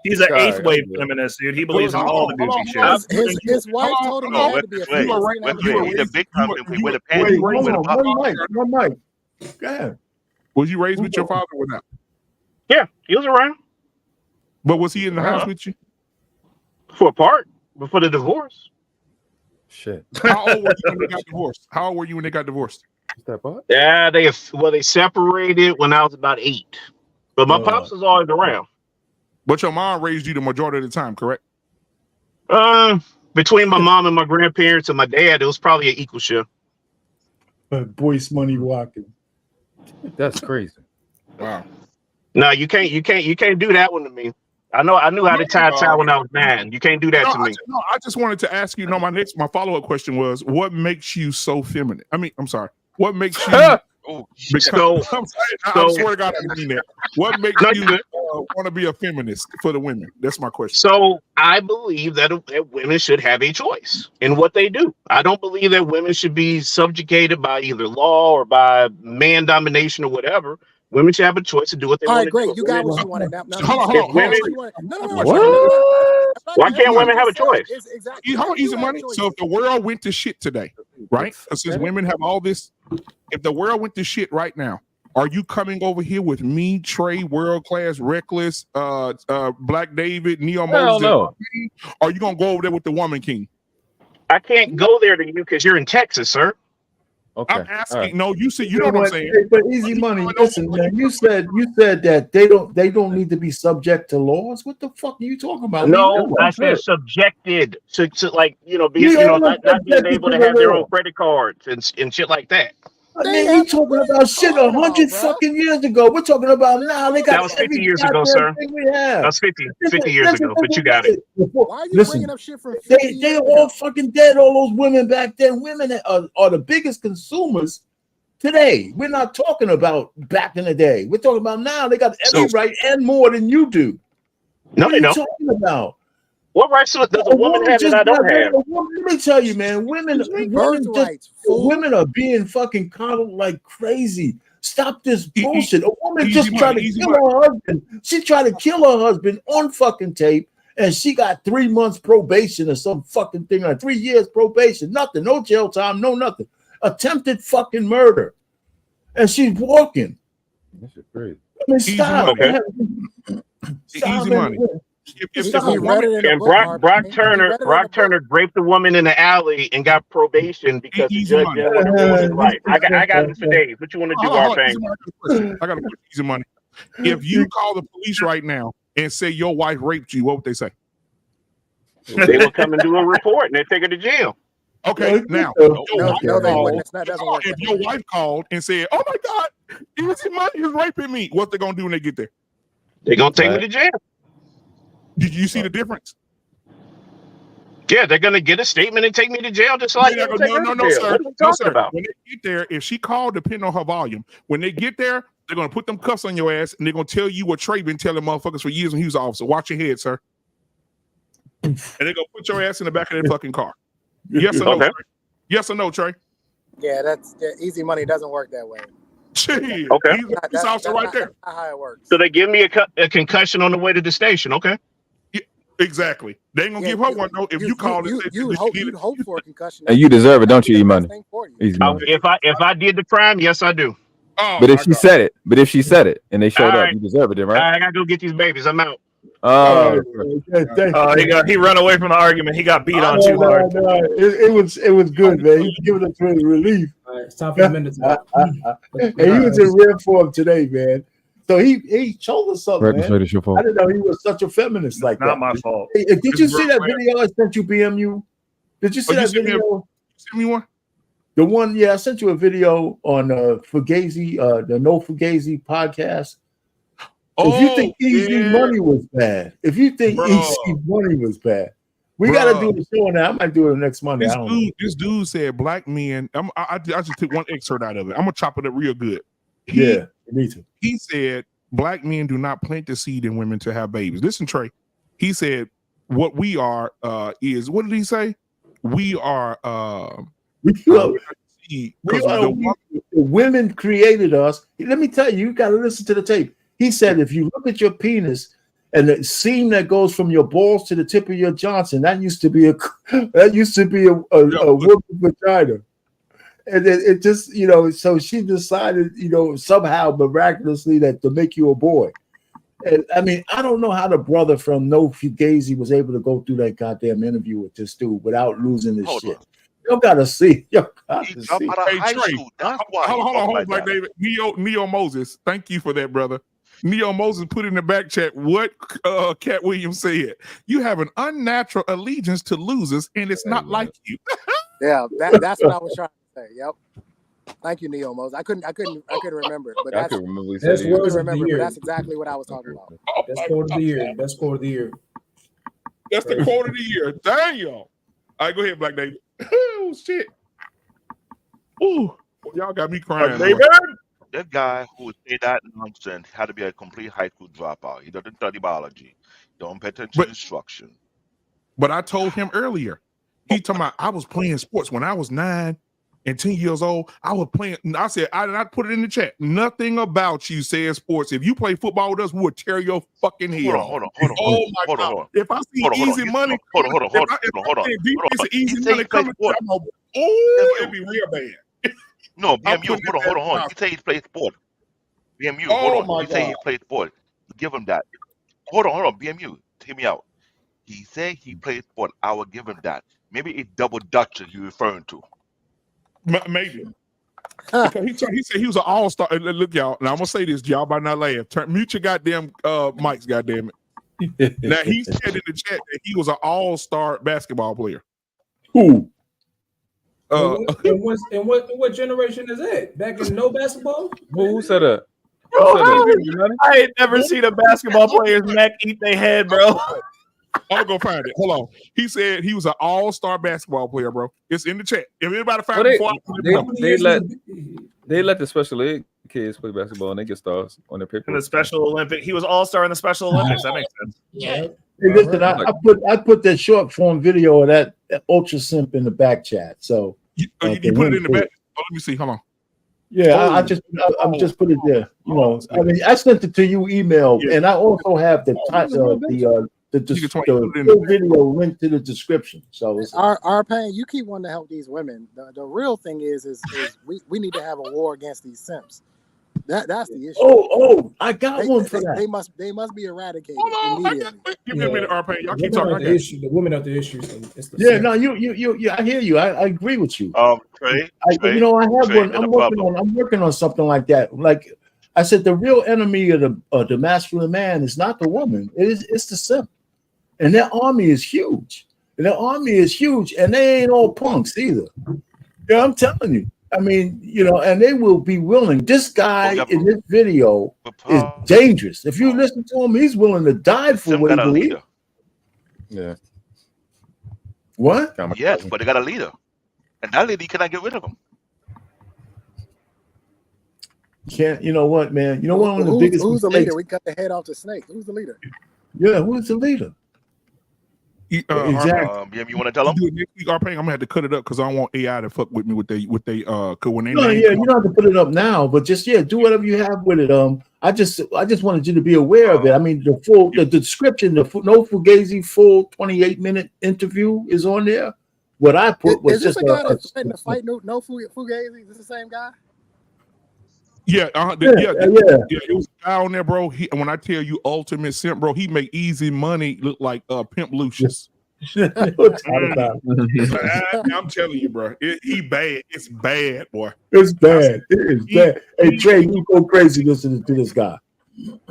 He's an eighth wave feminist, dude. He believes in all the goofy shit. His wife told him he had to be a feminist. He's a big time with a pen. One mic. Go ahead. Was you raised with your father or not? Yeah, he was around. But was he in the house with you? For a part, but for the divorce. Shit. How old were you when they got divorced? How old were you when they got divorced? Yeah, they separated when I was about 8. But my pops was always around. But your mom raised you the majority of the time, correct? Between my mom and my grandparents and my dad, it was probably an equal share. Boyce Money walking. That's crazy. Wow. No, you can't do that one to me. I knew how to tie when I was 9. You can't do that to me. I just wanted to ask you. No, my follow-up question was, what makes you so feminine? I mean, I'm sorry. What makes you? I swear to God, I mean that. What makes you want to be a feminist for the women? That's my question. So I believe that women should have a choice in what they do. I don't believe that women should be subjugated by either law or by man domination or whatever. Women should have a choice to do what they want to do. All right, great. You got what you wanted. Hold on. Why can't women have a choice? Easy Money. So if the world went to shit today, right? Since women have all this, if the world went to shit right now, are you coming over here with me, Trey, World Class, Reckless, Black David, Neo Moses? No. Or are you gonna go over there with the Woman King? I can't go there to you because you're in Texas, sir. Okay. I'm asking. Right. No, you said you know what I'm saying. But Easy Money, listen, man. You said that they don't need to be subject to laws. What the fuck are you talking about? No, I said subjected to like not being able to have their own credit cards and shit like that. I mean, you talking about shit 100 fucking years ago. We're talking about now. They got that was 50 years ago, sir. That was 50 years ago, but you got it. Why are you bringing up shit from 50 They all fucking dead. All those women back then. Women are the biggest consumers today. We're not talking about back in the day. We're talking about now. They got every right and more than you do. No, they don't. What are you talking about? What rights does a woman have that I don't have? Let me tell you, man. Women are being fucking coddled like crazy. Stop this bullshit. A woman just tried to kill her husband. She tried to kill her husband on fucking tape, and she got 3 months probation or some fucking thing, like 3 years probation. Nothing, no jail time, no nothing. Attempted fucking murder, and she's walking. This is crazy. I mean, stop. Easy Money. And Brock Turner raped a woman in the alley and got probation because the judge didn't want to ruin his life. I got this for days. What you want to do, R-Pain? I got to put easy money. If you call the police right now and say your wife raped you, what would they say? They will come and do a report and they take her to jail. Okay, now if your wife called and said, "Oh my God, easy money is raping me," what they gonna do when they get there? They're gonna take me to jail. Did you see the difference? Yeah, they're gonna get a statement and take me to jail, just like no, sir. No, sir. When they get there, if she called, depending on her volume, when they get there, they're gonna put them cuffs on your ass and they're gonna tell you what Trey been telling motherfuckers for years when he was an officer. Watch your head, sir. And they're gonna put your ass in the back of their fucking car. Yes or no, Trey? Yes or no, Trey? Yeah, easy money doesn't work that way. Okay. That's officer right there. Not how it works. So they give me a concussion on the way to the station. Okay. Yeah, exactly. They ain't gonna give her one though. If you call and say you'd hope for a concussion. And you deserve it, don't you, E-Money? If I did the crime, yes, I do. Oh, but if she said it, and they showed up, you deserve it, then, right? I gotta go get these babies. I'm out. He ran away from the argument. He got beat on too hard. It was good, man. He's giving us relief. All right, it's time for the minutes. And he was in rare form today, man. So he showed us something, man. I didn't know he was such a feminist like that. Not my fault. Hey, did you see that video I sent you, BMU? Did you see that video? Send me one. The one, yeah, I sent you a video on Fugazi, the No Fugazi podcast. If you think Easy Money was bad, Easy Money was bad, we got to do the show now. I might do it next Monday. This dude said black men. I just took one excerpt out of it. I'm gonna chop it up real good. Me too. He said black men do not plant the seed in women to have babies. Listen, Trey. He said what we are is, what did he say? We are the women created us. Let me tell you, you got to listen to the tape. He said, if you look at your penis and the seam that goes from your balls to the tip of your Johnson, that used to be a woman's vagina. And it just, so she decided, somehow miraculously that to make you a boy. And I mean, I don't know how the brother from No Fugazi was able to go through that goddamn interview with this dude without losing his shit. You gotta see. Hey, Trey, hold on, Black David. Neo Moses, thank you for that, brother. Neo Moses put in the back chat what Cat Williams said. You have an unnatural allegiance to losers, and it's not like you. Yeah, that's what I was trying to say. Yep. Thank you, Neo Moses. I couldn't remember, but that's exactly what I was talking about. Best quote of the year. Best quote of the year. That's the quote of the year. Damn y'all. All right, go ahead, Black David. Oh shit. Ooh, y'all got me crying. That guy who said that nonsense had to be a complete high school dropout. He doesn't study biology. Don't pay attention to instruction. But I told him earlier. He told me I was playing sports when I was 9 and 10 years old. I was playing. I said, I put it in the chat. Nothing about you says sports. If you play football with us, we'll tear your fucking head off. Hold on. If I see easy money, easy money coming, it'd be real bad. No, BMU, hold on. You say he plays sport. BMU, hold on. You say he plays sport. Give him that. Hold on. BMU, hear me out. He said he plays sport. I will give him that. Maybe it's double Dutch you're referring to. Maybe. He said he was an all-star. Look, y'all. Now I'm gonna say this, y'all better not laugh. Mute your goddamn mics, goddamn it. Now he said in the chat that he was an all-star basketball player. Who? What generation is that? Back in no basketball? Who said that? I ain't never seen a basketball player's neck eat their head, bro. I'm gonna go find it. Hold on. He said he was an all-star basketball player, bro. It's in the chat. If anybody find it, they let the special ed kids play basketball and they get stars on their paper. In the Special Olympic, he was all-star in the Special Olympics. That makes sense. Yeah. Hey, listen, I put that short form video of that ultra simp in the back chat. So you put it in the back. Oh, let me see. Hold on. Yeah, I just put it there. I mean, I sent it to you email, and I also have the video link to the description. So our pain. You keep wanting to help these women. The real thing is we need to have a war against these simps. That's the issue. Oh, I got one for that. They must be eradicated. Hold on, give me a minute, RP. Y'all keep talking. The women are the issues. No, you. I hear you. I agree with you. Trey, I have one. I'm working on something like that. Like I said, the real enemy of the masculine man is not the woman. It's the simp, and their army is huge. And they ain't all punks either. Yeah, I'm telling you. I mean, and they will be willing. This guy in this video is dangerous. If you listen to him, he's willing to die for what he believes. Yeah. What? Yes, but they got a leader, and that leader, you cannot get rid of him. Can't. You know what, man? You know one of the biggest. Who's the leader? We cut the head off the snake. Who's the leader? Yeah, who's the leader? Exactly. You want to tell them? I'm gonna have to cut it up because I don't want AI to fuck with me with they cause when they you don't have to put it up now, but just do whatever you have with it. I just wanted you to be aware of it. I mean, the description, the no Fugazi full 28-minute interview is on there. What I put was is just this a guy that's fighting the fight. No Fugazi. Is this the same guy? Yeah, it was a guy on there, bro. When I tell you ultimate simp, bro, he make easy money look like Pimp Lucius. I'm telling you, bro, he bad. It's bad, boy. It's bad. It is bad. Hey Trey, you go crazy listening to this guy.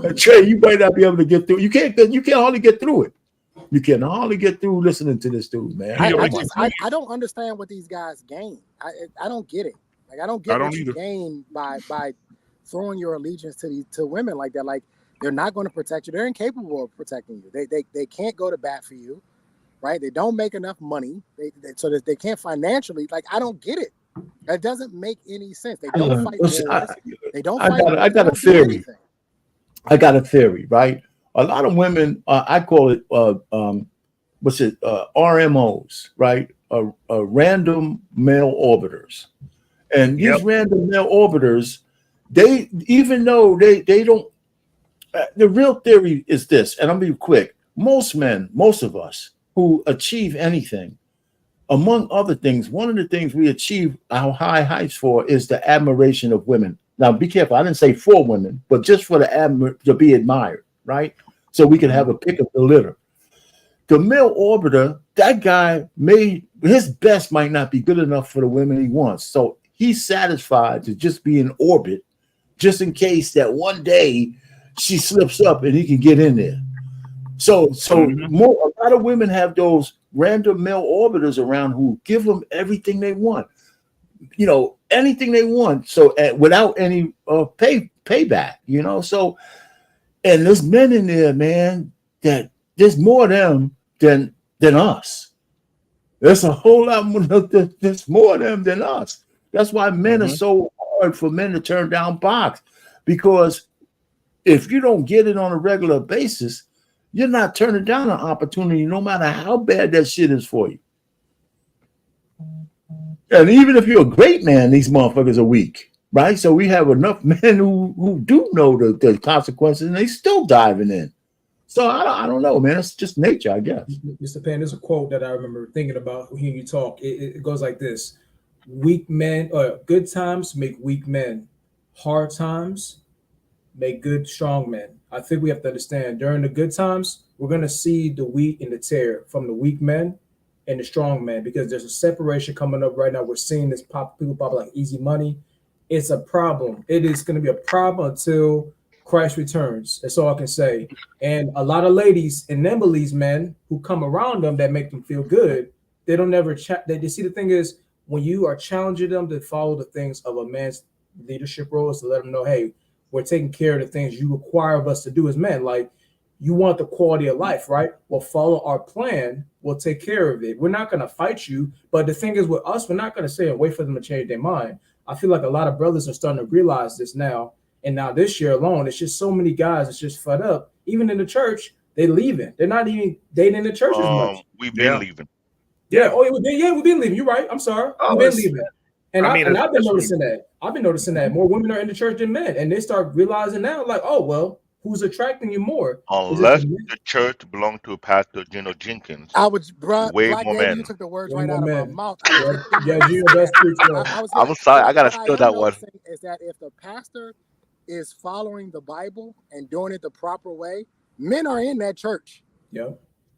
Hey, Trey, you might not be able to get through. You can't hardly get through it. You can hardly get through listening to this dude, man. I don't understand what these guys gain. I don't get it. Like I don't get what you gain by throwing your allegiance to women like that. Like they're not going to protect you. They're incapable of protecting you. They can't go to bat for you, right? They don't make enough money, so that they can't financially. Like I don't get it. That doesn't make any sense. They don't fight wars. They don't fight. I got a theory. I got a theory, right? A lot of women, I call it RMOs, right? Random male orbiters, and these random male orbiters. They, even though they don't, the real theory is this, and I'll be quick. Most men, most of us who achieve anything, among other things, one of the things we achieve our high heights for is the admiration of women. Now, be careful. I didn't say for women, but just for to be admired, right? So we can have a pick of the litter. The male orbiter, that guy his best might not be good enough for the women he wants. So he's satisfied to just be in orbit, just in case that one day she slips up and he can get in there. So a lot of women have those random male orbiters around who give them everything they want, anything they want. So without any payback, So, and there's men in there, man, that there's more of them than us. There's a whole lot more. There's more of them than us. That's why men are so hard for men to turn down box, because if you don't get it on a regular basis, you're not turning down an opportunity, no matter how bad that shit is for you. And even if you're a great man, these motherfuckers are weak, right? So we have enough men who do know the consequences, and they still diving in. So I don't know, man. It's just nature, I guess. Mr. Pan, there's a quote that I remember thinking about hearing you talk. It goes like this: weak men, good times make weak men. Hard times make good, strong men. I think we have to understand during the good times, we're going to see the wheat and the tear from the weak men and the strong men, because there's a separation coming up right now. We're seeing this people pop like easy money. It's a problem. It is going to be a problem until Christ returns. That's all I can say. And a lot of ladies and them these men who come around them that make them feel good, they don't ever they see. The thing is, when you are challenging them to follow the things of a man's leadership role, is to let them know, hey, we're taking care of the things you require of us to do as men. Like, you want the quality of life, right? Well, follow our plan. We'll take care of it. We're not going to fight you. But the thing is, with us, we're not going to say and wait for them to change their mind. I feel like a lot of brothers are starting to realize this now. And now this year alone, it's just so many guys that's just fed up. Even in the church, they're leaving. They're not even dating in the church as much. We've been leaving. Yeah. Oh, yeah, we've been leaving. You're right. I'm sorry. We've been leaving. And I've been noticing that. I've been noticing that more women are in the church than men. And they start realizing now, like, oh, well, who's attracting you more? Unless the church belonged to Pastor Gino Jenkins. Way more men. You took the words right out of my mouth. I'm sorry. I got to steal that one. Is that if the pastor is following the Bible and doing it the proper way, men are in that church. Yeah.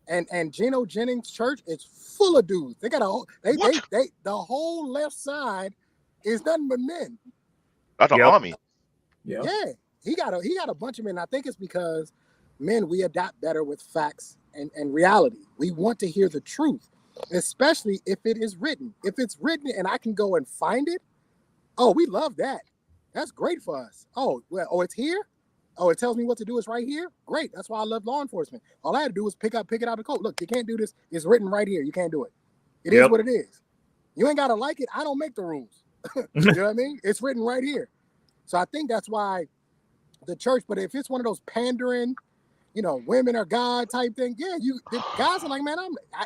And Geno Jennings' church is full of dudes. They got the whole left side is nothing but men. That's an army. Yeah. Yeah. He got a bunch of men. I think it's because men, we adapt better with facts and reality. We want to hear the truth, especially if it is written. If it's written and I can go and find it, oh, we love that. That's great for us. Oh, well, it's here. Oh, it tells me what to do. It's right here. Great. That's why I love law enforcement. All I had to do was pick it out of the code. Look, you can't do this. It's written right here. You can't do it. It is what it is. You ain't gotta like it. I don't make the rules. You know what I mean? It's written right here. So I think that's why the church. But if it's one of those pandering, women are God type thing, the guys are like, man,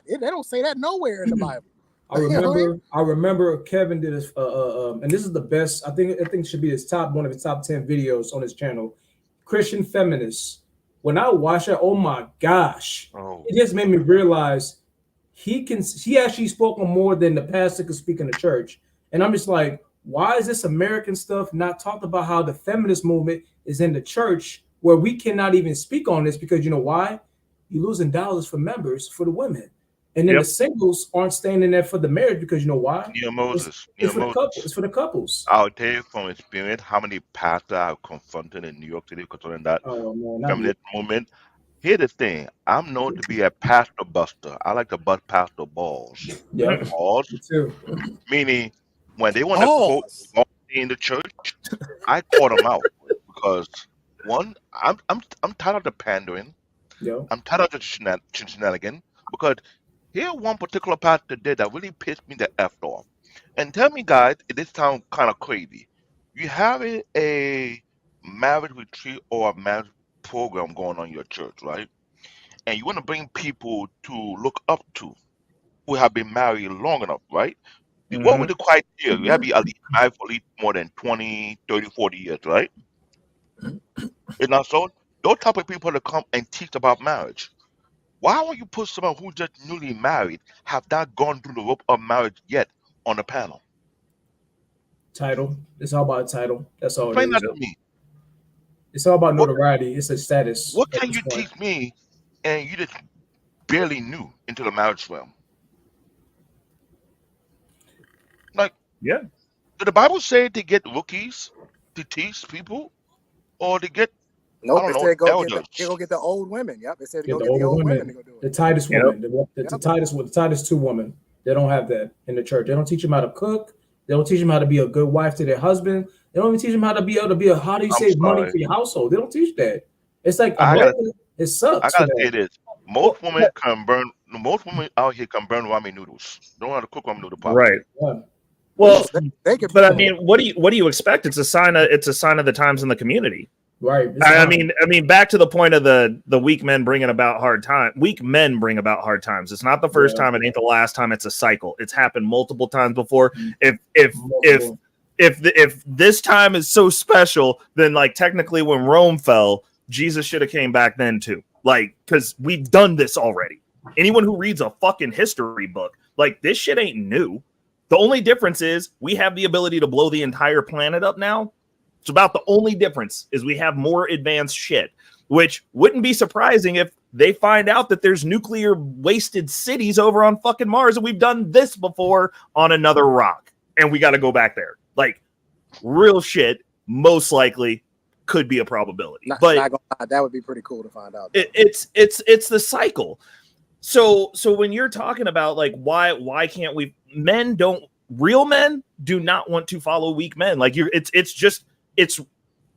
they don't say that nowhere in the Bible. I remember Kevin did this, and this is the best. I think it should be one of his top 10 videos on his channel. Christian feminists. When I watched it, oh my gosh, it just made me realize he actually spoke on more than the pastor could speak in the church. And I'm just like, why is this American stuff not talked about? How the feminist movement is in the church where we cannot even speak on this because you know why? You're losing dollars for members for the women. And then the singles aren't staying in there for the marriage because you know why? It's for the couples. I'll tell you from experience how many pastors I've confronted in New York City concerning that feminist movement. Here's the thing. I'm known to be a pastor buster. I like to bust pastor balls. Yeah. Balls. Me too. Meaning when they want to quote in the church, I call them out because one, I'm tired of the pandering. Yeah. I'm tired of the shenanigans because here one particular pastor did that really pissed me the F off. And tell me, guys, this sounds kind of crazy. You have a marriage retreat or a marriage program going on in your church, right? And you want to bring people to look up to who have been married long enough, right? What would the criteria? You have to be at least married for at least more than 20, 30, 40 years, right? It's not so? Those type of people to come and teach about marriage. Why would you put someone who just newly married, have not gone through the rope of marriage yet on the panel? Title. It's all about title. That's all. Explain that to me. It's all about notoriety. It's a status. What can you teach me and you just barely knew into the marriage realm? Like, did the Bible say to get rookies to teach people or to get Nope, it said go get the old women. Yep, it said to go get the old women to go do it. The Titus woman, the Titus 2 woman. They don't have that in the church. They don't teach them how to cook. They don't teach them how to be a good wife to their husband. They don't even teach them how to be able to be how do you save money for your household. They don't teach that. It's like it sucks. I gotta say this. Most women out here can burn ramen noodles. Don't know how to cook ramen noodle properly. Right. Yeah. Well, but I mean, what do you expect? It's a sign of the times in the community. Right. I mean, back to the point of the weak men bringing about hard time. Weak men bring about hard times. It's not the first time. It ain't the last time. It's a cycle. It's happened multiple times before. If this time is so special, then like technically when Rome fell, Jesus should have came back then too. Like, because we've done this already. Anyone who reads a fucking history book, like this shit ain't new. The only difference is we have the ability to blow the entire planet up now. It's about the only difference is we have more advanced shit, which wouldn't be surprising if they find out that there's nuclear wasted cities over on fucking Mars. And we've done this before on another rock and we got to go back there. Like real shit, most likely could be a probability, but not gonna lie, that would be pretty cool to find out. It's the cycle. So when you're talking about like, why can't we, real men do not want to follow weak men. Like it's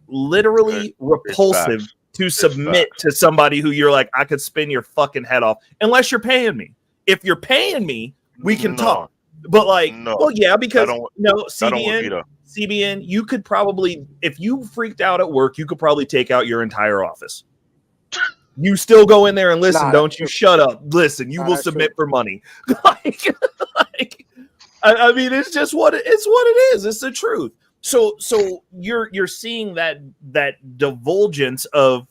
literally repulsive to submit to somebody who you're like, I could spin your fucking head off unless you're paying me. If you're paying me, we can talk. But like, well, yeah, because CBN, you could probably, if you freaked out at work, you could probably take out your entire office. You still go in there and listen, don't you? Shut up. Listen, you will submit for money. I mean, it's just what it is. It's the truth. So you're seeing that divulgence of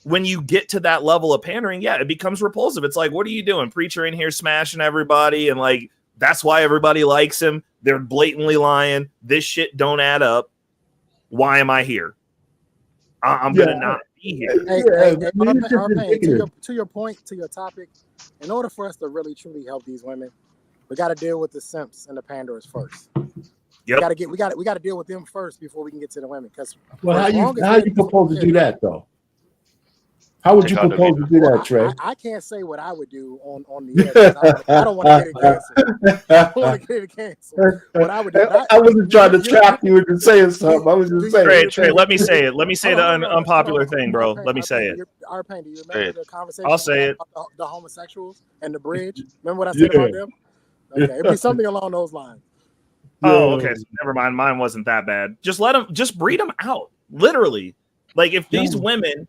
when you get to that level of pandering, it becomes repulsive. It's like, what are you doing? Preacher in here smashing everybody, and like that's why everybody likes him. They're blatantly lying. This shit don't add up. Why am I here? I'm gonna not be here. To your point, to your topic, in order for us to really truly help these women, we got to deal with the simps and the panders first. Yep. We got to deal with them first before we can get to the women. Because how you propose to do that though? How would you propose to do that, Trey? I can't say what I would do on the air. I don't want to get it canceled. I don't want to get it canceled. What I would do. I wasn't trying to trap you into saying something. I was just saying. Trey, let me say it. Let me say the unpopular thing, bro. Let me say it. Arpain, do you remember the conversation? I'll say it. About the homosexuals and the bridge. Remember what I said about them? Okay, it'd be something along those lines. Oh, okay. So never mind. Mine wasn't that bad. Just breed them out. Literally. Like if these women,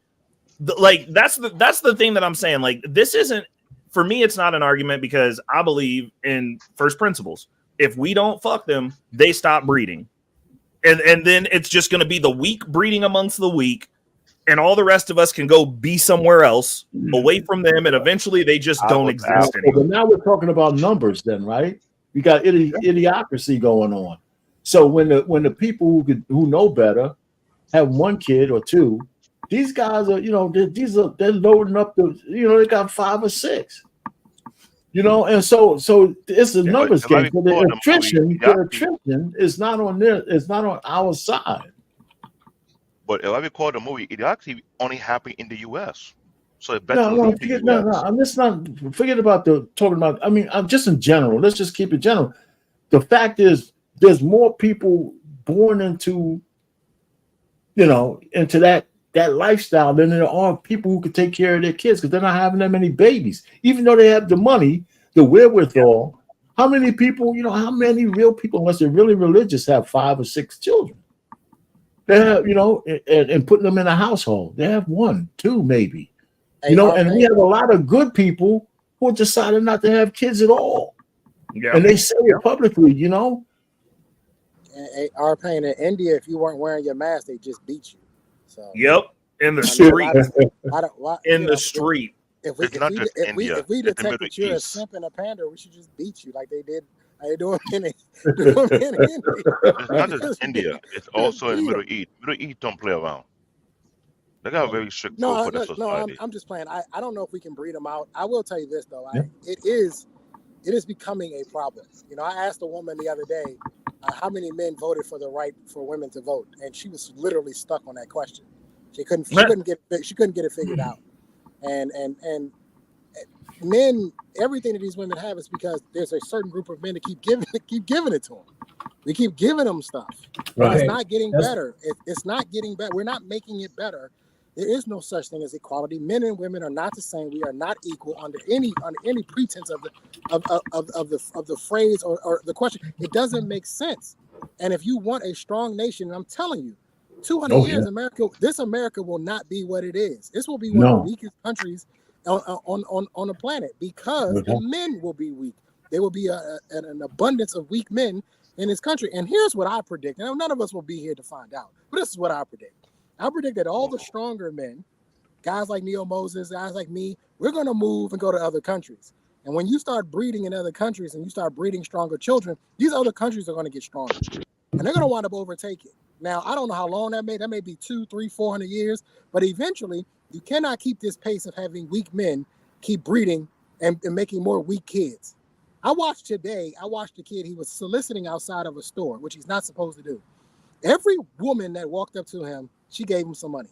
like that's the thing that I'm saying. Like this isn't, for me, it's not an argument because I believe in first principles. If we don't fuck them, they stop breeding. And then it's just going to be the weak breeding amongst the weak, and all the rest of us can go be somewhere else away from them, and eventually they just don't exist anymore. But now we're talking about numbers then, right? We got idiocracy going on. So when the people who know better have one kid or two, these guys are, they're loading up they got 5 or 6. And so it's a numbers game. So the attrition is not on our side. But if I recall the movie, it actually only happened in the U.S. So it I'm just not forget about talking about. I mean, I'm just in general. Let's just keep it general. The fact is, there's more people born into that lifestyle than there are people who can take care of their kids because they're not having that many babies, even though they have the money, the wherewithal. How many people, how many real people, unless they're really religious, have 5 or 6 children? They have, and putting them in a household. They have 1, 2, maybe. And we have a lot of good people who are deciding not to have kids at all. Yeah. And they say it publicly, Arpain, in India, if you weren't wearing your mask, they just beat you. So in the street. In the street. If we detect that you're a simp and a pander, we should just beat you like they did. How you doing in India? It's not just India. It's also in the Middle East. Middle East don't play around. They got a very strict code for the society. I'm just playing. I don't know if we can breed them out. I will tell you this though. It is becoming a problem. I asked a woman the other day how many men voted for the right for women to vote, and she was literally stuck on that question. She couldn't get it figured out. And men, everything that these women have is because there's a certain group of men that keep giving it to them. We keep giving them stuff. Right. It's not getting better. It's not getting better. We're not making it better. There is no such thing as equality. Men and women are not the same. We are not equal under any pretense of the phrase or the question. It doesn't make sense. And if you want a strong nation, and I'm telling you, 200 years, America will not be what it is. This will be one of the weakest countries on the planet because the men will be weak. There will be an abundance of weak men in this country. And here's what I predict. And none of us will be here to find out, but this is what I predict. I predict that all the stronger men, guys like Neil Moses, guys like me, we're going to move and go to other countries. And when you start breeding in other countries and you start breeding stronger children, these other countries are going to get stronger. And they're going to wind up overtaking. Now, I don't know how long that may be 200, 300, 400 years, but eventually you cannot keep this pace of having weak men keep breeding and making more weak kids. I watched a kid, he was soliciting outside of a store, which he's not supposed to do. Every woman that walked up to him, she gave him some money.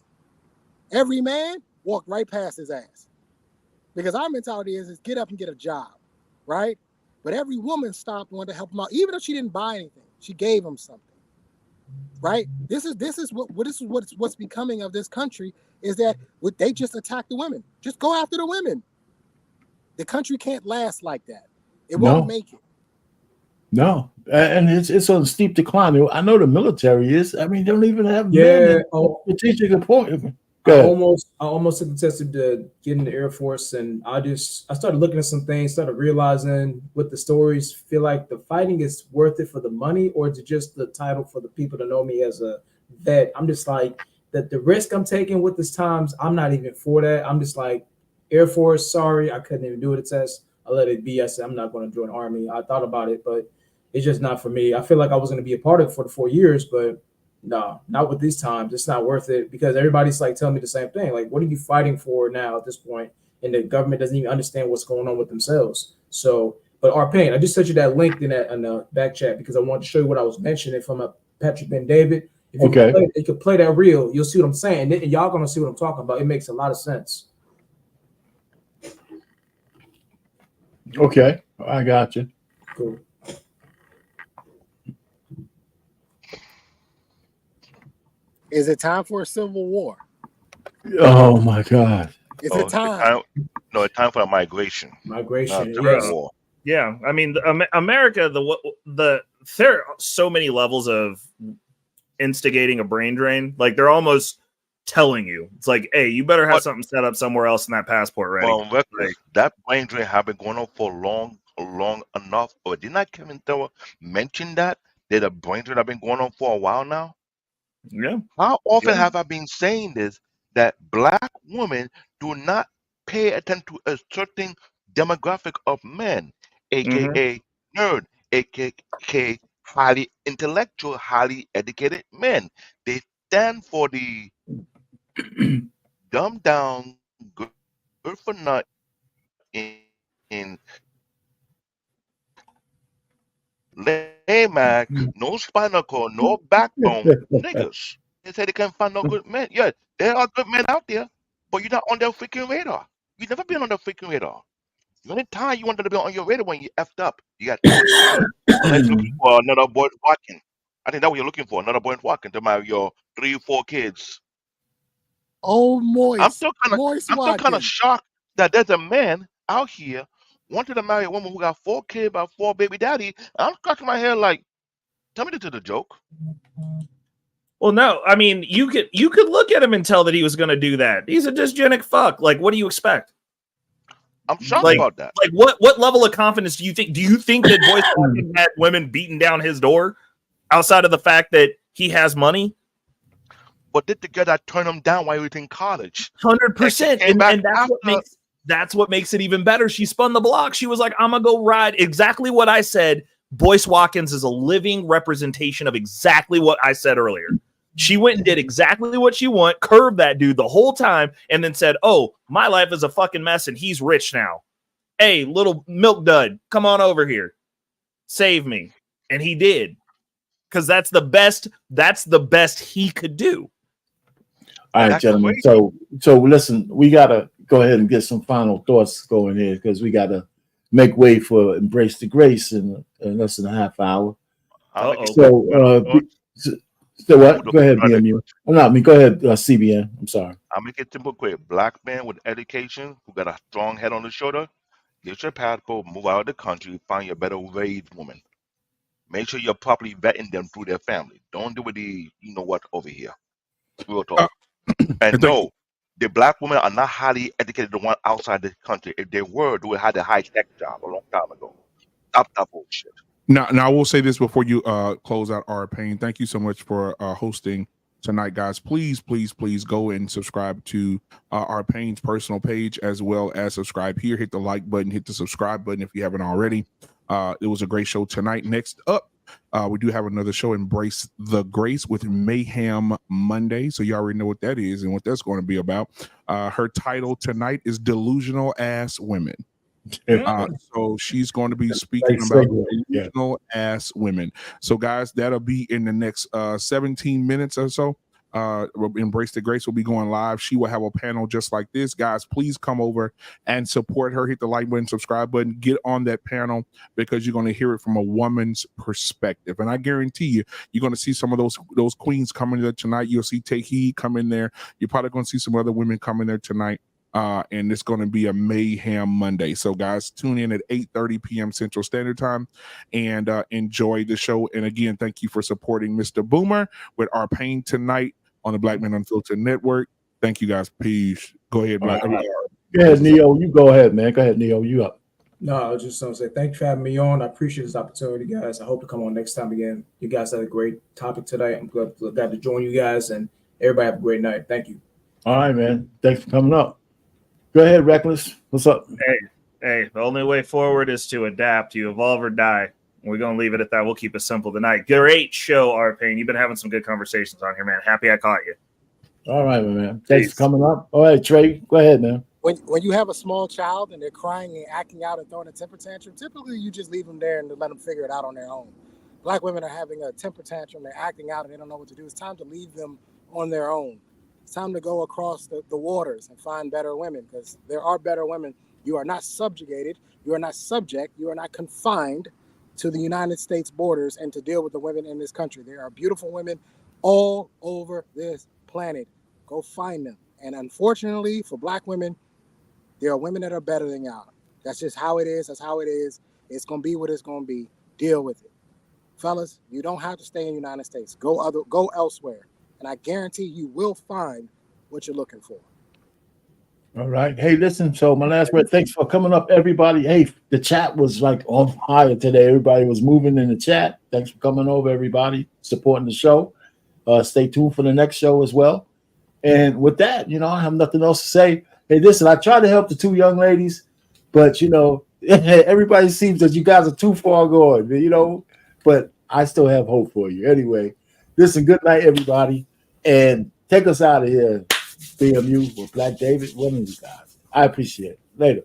Every man walked right past his ass. Because our mentality is get up and get a job, right? But every woman stopped, wanted to help him out, even if she didn't buy anything. She gave him something, right? This is what's becoming of this country is that they just attack the women. Just go after the women. The country can't last like that. It won't make it. No, and it's on a steep decline. I know the military is. I mean, they don't even have men strategic appointment. I almost took the test to get in the Air Force, and I started looking at some things, started realizing what the stories feel like. The fighting is worth it for the money, or is it just the title for the people to know me as a vet? I'm just like that. The risk I'm taking with this times, I'm not even for that. I'm just like Air Force. Sorry, I couldn't even do the test. I let it be. I said I'm not going to join the Army. I thought about it, but it's just not for me. I feel like I was going to be a part of it for the 4 years, but No, not with these times. It's not worth it because everybody's like telling me the same thing. Like, what are you fighting for now at this point? And the government doesn't even understand what's going on with themselves. So, but our pain, I just sent you that link in the back chat because I wanted to show you what I was mentioning from Patrick Ben David. If you could play that reel, you'll see what I'm saying. And y'all gonna see what I'm talking about. It makes a lot of sense. Okay, I got you. Cool. Is it time for a civil war? Oh my God! Is it time? It's time for a migration. Migration. War. Yeah, I mean, America. There are so many levels of instigating a brain drain. Like they're almost telling you, it's like, hey, you better have something set up somewhere else in that passport ready. Well, that brain drain have been going on for long enough. Or did not Kevin Thor mention that a brain drain have been going on for a while now? Yeah. How often have I been saying this, that black women do not pay attention to a certain demographic of men, aka nerd, aka highly intellectual, highly educated men. They stand for the dumbed down, good for nothing, in layman, no spinal cord, no backbone niggas. They say they can't find no good men. Yeah, there are good men out there, but you're not on their freaking radar. You've never been on their freaking radar. The only time you wanted to be on your radar when you effed up. You got unless you're looking for another boy walking. I think that's what you're looking for, another boy walking to marry your 3 or 4 kids. Oh, moist. I'm still kind of shocked that there's a man out here wanted to marry a woman who got 4 kids, about 4 baby daddy. I'm scratching my head like, tell me this is a joke. Well, no, I mean, you could look at him and tell that he was going to do that. He's a dysgenic fuck. Like, what do you expect? I'm shocked about that. Like, what level of confidence do you think? Do you think that Boyce Watkins had women beating down his door outside of the fact that he has money? But did the girl that turn him down while he was in college? 100%, and that's what makes it even better. She spun the block. She was like, "I'm gonna go ride." Exactly what I said. Boyce Watkins is a living representation of exactly what I said earlier. She went and did exactly what she want, curved that dude the whole time, and then said, "Oh, my life is a fucking mess, and he's rich now. Hey, little milk dud, come on over here, save me." And he did, because that's the best. That's the best he could do. All right, gentlemen. So listen, we gotta go ahead and get some final thoughts going here because we gotta make way for Embrace the Grace in less than a half hour. So what? Go ahead, BMU. Oh, no, I mean, go ahead, CBN. I'm sorry. I'll make it simple quick. Black man with education who got a strong head on the shoulder, get your passport, move out of the country, find your better raised woman. Make sure you're properly vetting them through their family. Don't do it over here. Real talk. And no, the black women are not highly educated, the one outside the country. If they were, they would have had a high-tech job a long time ago. Stop that bullshit. Now I will say this before you close out our pain. Thank you so much for hosting tonight, guys. Please go and subscribe to our Pain's personal page, as well as subscribe here. Hit the like button, hit the subscribe button if you haven't already. It was a great show tonight. Next up, we do have another show, Embrace the Grace, with Mayhem Monday. So you already know what that is and what that's going to be about. Her title tonight is Delusional Ass Women. So she's going to be speaking about delusional ass women. So guys, that'll be in the next 17 minutes or so. Embrace the Grace will be going live. She will have a panel just like this. Guys, please come over and support her. Hit the like button, subscribe button, get on that panel, because you're going to hear it from a woman's perspective. And I guarantee you're going to see some of those queens coming there tonight. You'll see Tahid come in there. You're probably going to see some other women come in there tonight. And it's going to be a Mayhem Monday. So guys, tune in at 8:30 p.m. Central Standard Time and enjoy the show. And again, thank you for supporting Mr. Boomer with our pain tonight on the Black Men Unfiltered Network. Thank you guys. Peace. Go ahead, Black. Go ahead, Neo. You go ahead, man. Go ahead, Neo. You up. No, I was just going to say thank you for having me on. I appreciate this opportunity, guys. I hope to come on next time again. You guys had a great topic tonight. I'm glad to join you guys, and everybody have a great night. Thank you. All right, man. Thanks for coming up. Go ahead, Reckless. What's up? Hey, the only way forward is to adapt. You evolve or die. We're going to leave it at that. We'll keep it simple tonight. Great show, R-Pain. You've been having some good conversations on here, man. Happy I caught you. All right, man. Thanks for coming up. All right, Trey, go ahead, man. When you have a small child and they're crying and acting out and throwing a temper tantrum, typically you just leave them there and let them figure it out on their own. Black women are having a temper tantrum, they're acting out and they don't know what to do. It's time to leave them on their own. It's time to go across the waters and find better women, because there are better women. You are not subjugated, you are not subject, you are not confined to the United States borders and to deal with the women in this country. There are beautiful women all over this planet. Go find them. And unfortunately for Black women, there are women that are better than y'all. That's just how it is. That's how it is. It's going to be what it's going to be. Deal with it. Fellas, you don't have to stay in the United States. Go elsewhere. And I guarantee you will find what you're looking for. All right. Hey, listen. So my last word, thanks for coming up, everybody. Hey, the chat was like on fire today. Everybody was moving in the chat. Thanks for coming over, everybody, supporting the show. Stay tuned for the next show as well. And with that, I have nothing else to say. Hey, listen, I tried to help the two young ladies, but, everybody seems that you guys are too far gone, but I still have hope for you. Anyway, listen, good night, everybody. And take us out of here, BMU or Black David, one of you guys. I appreciate it. Later.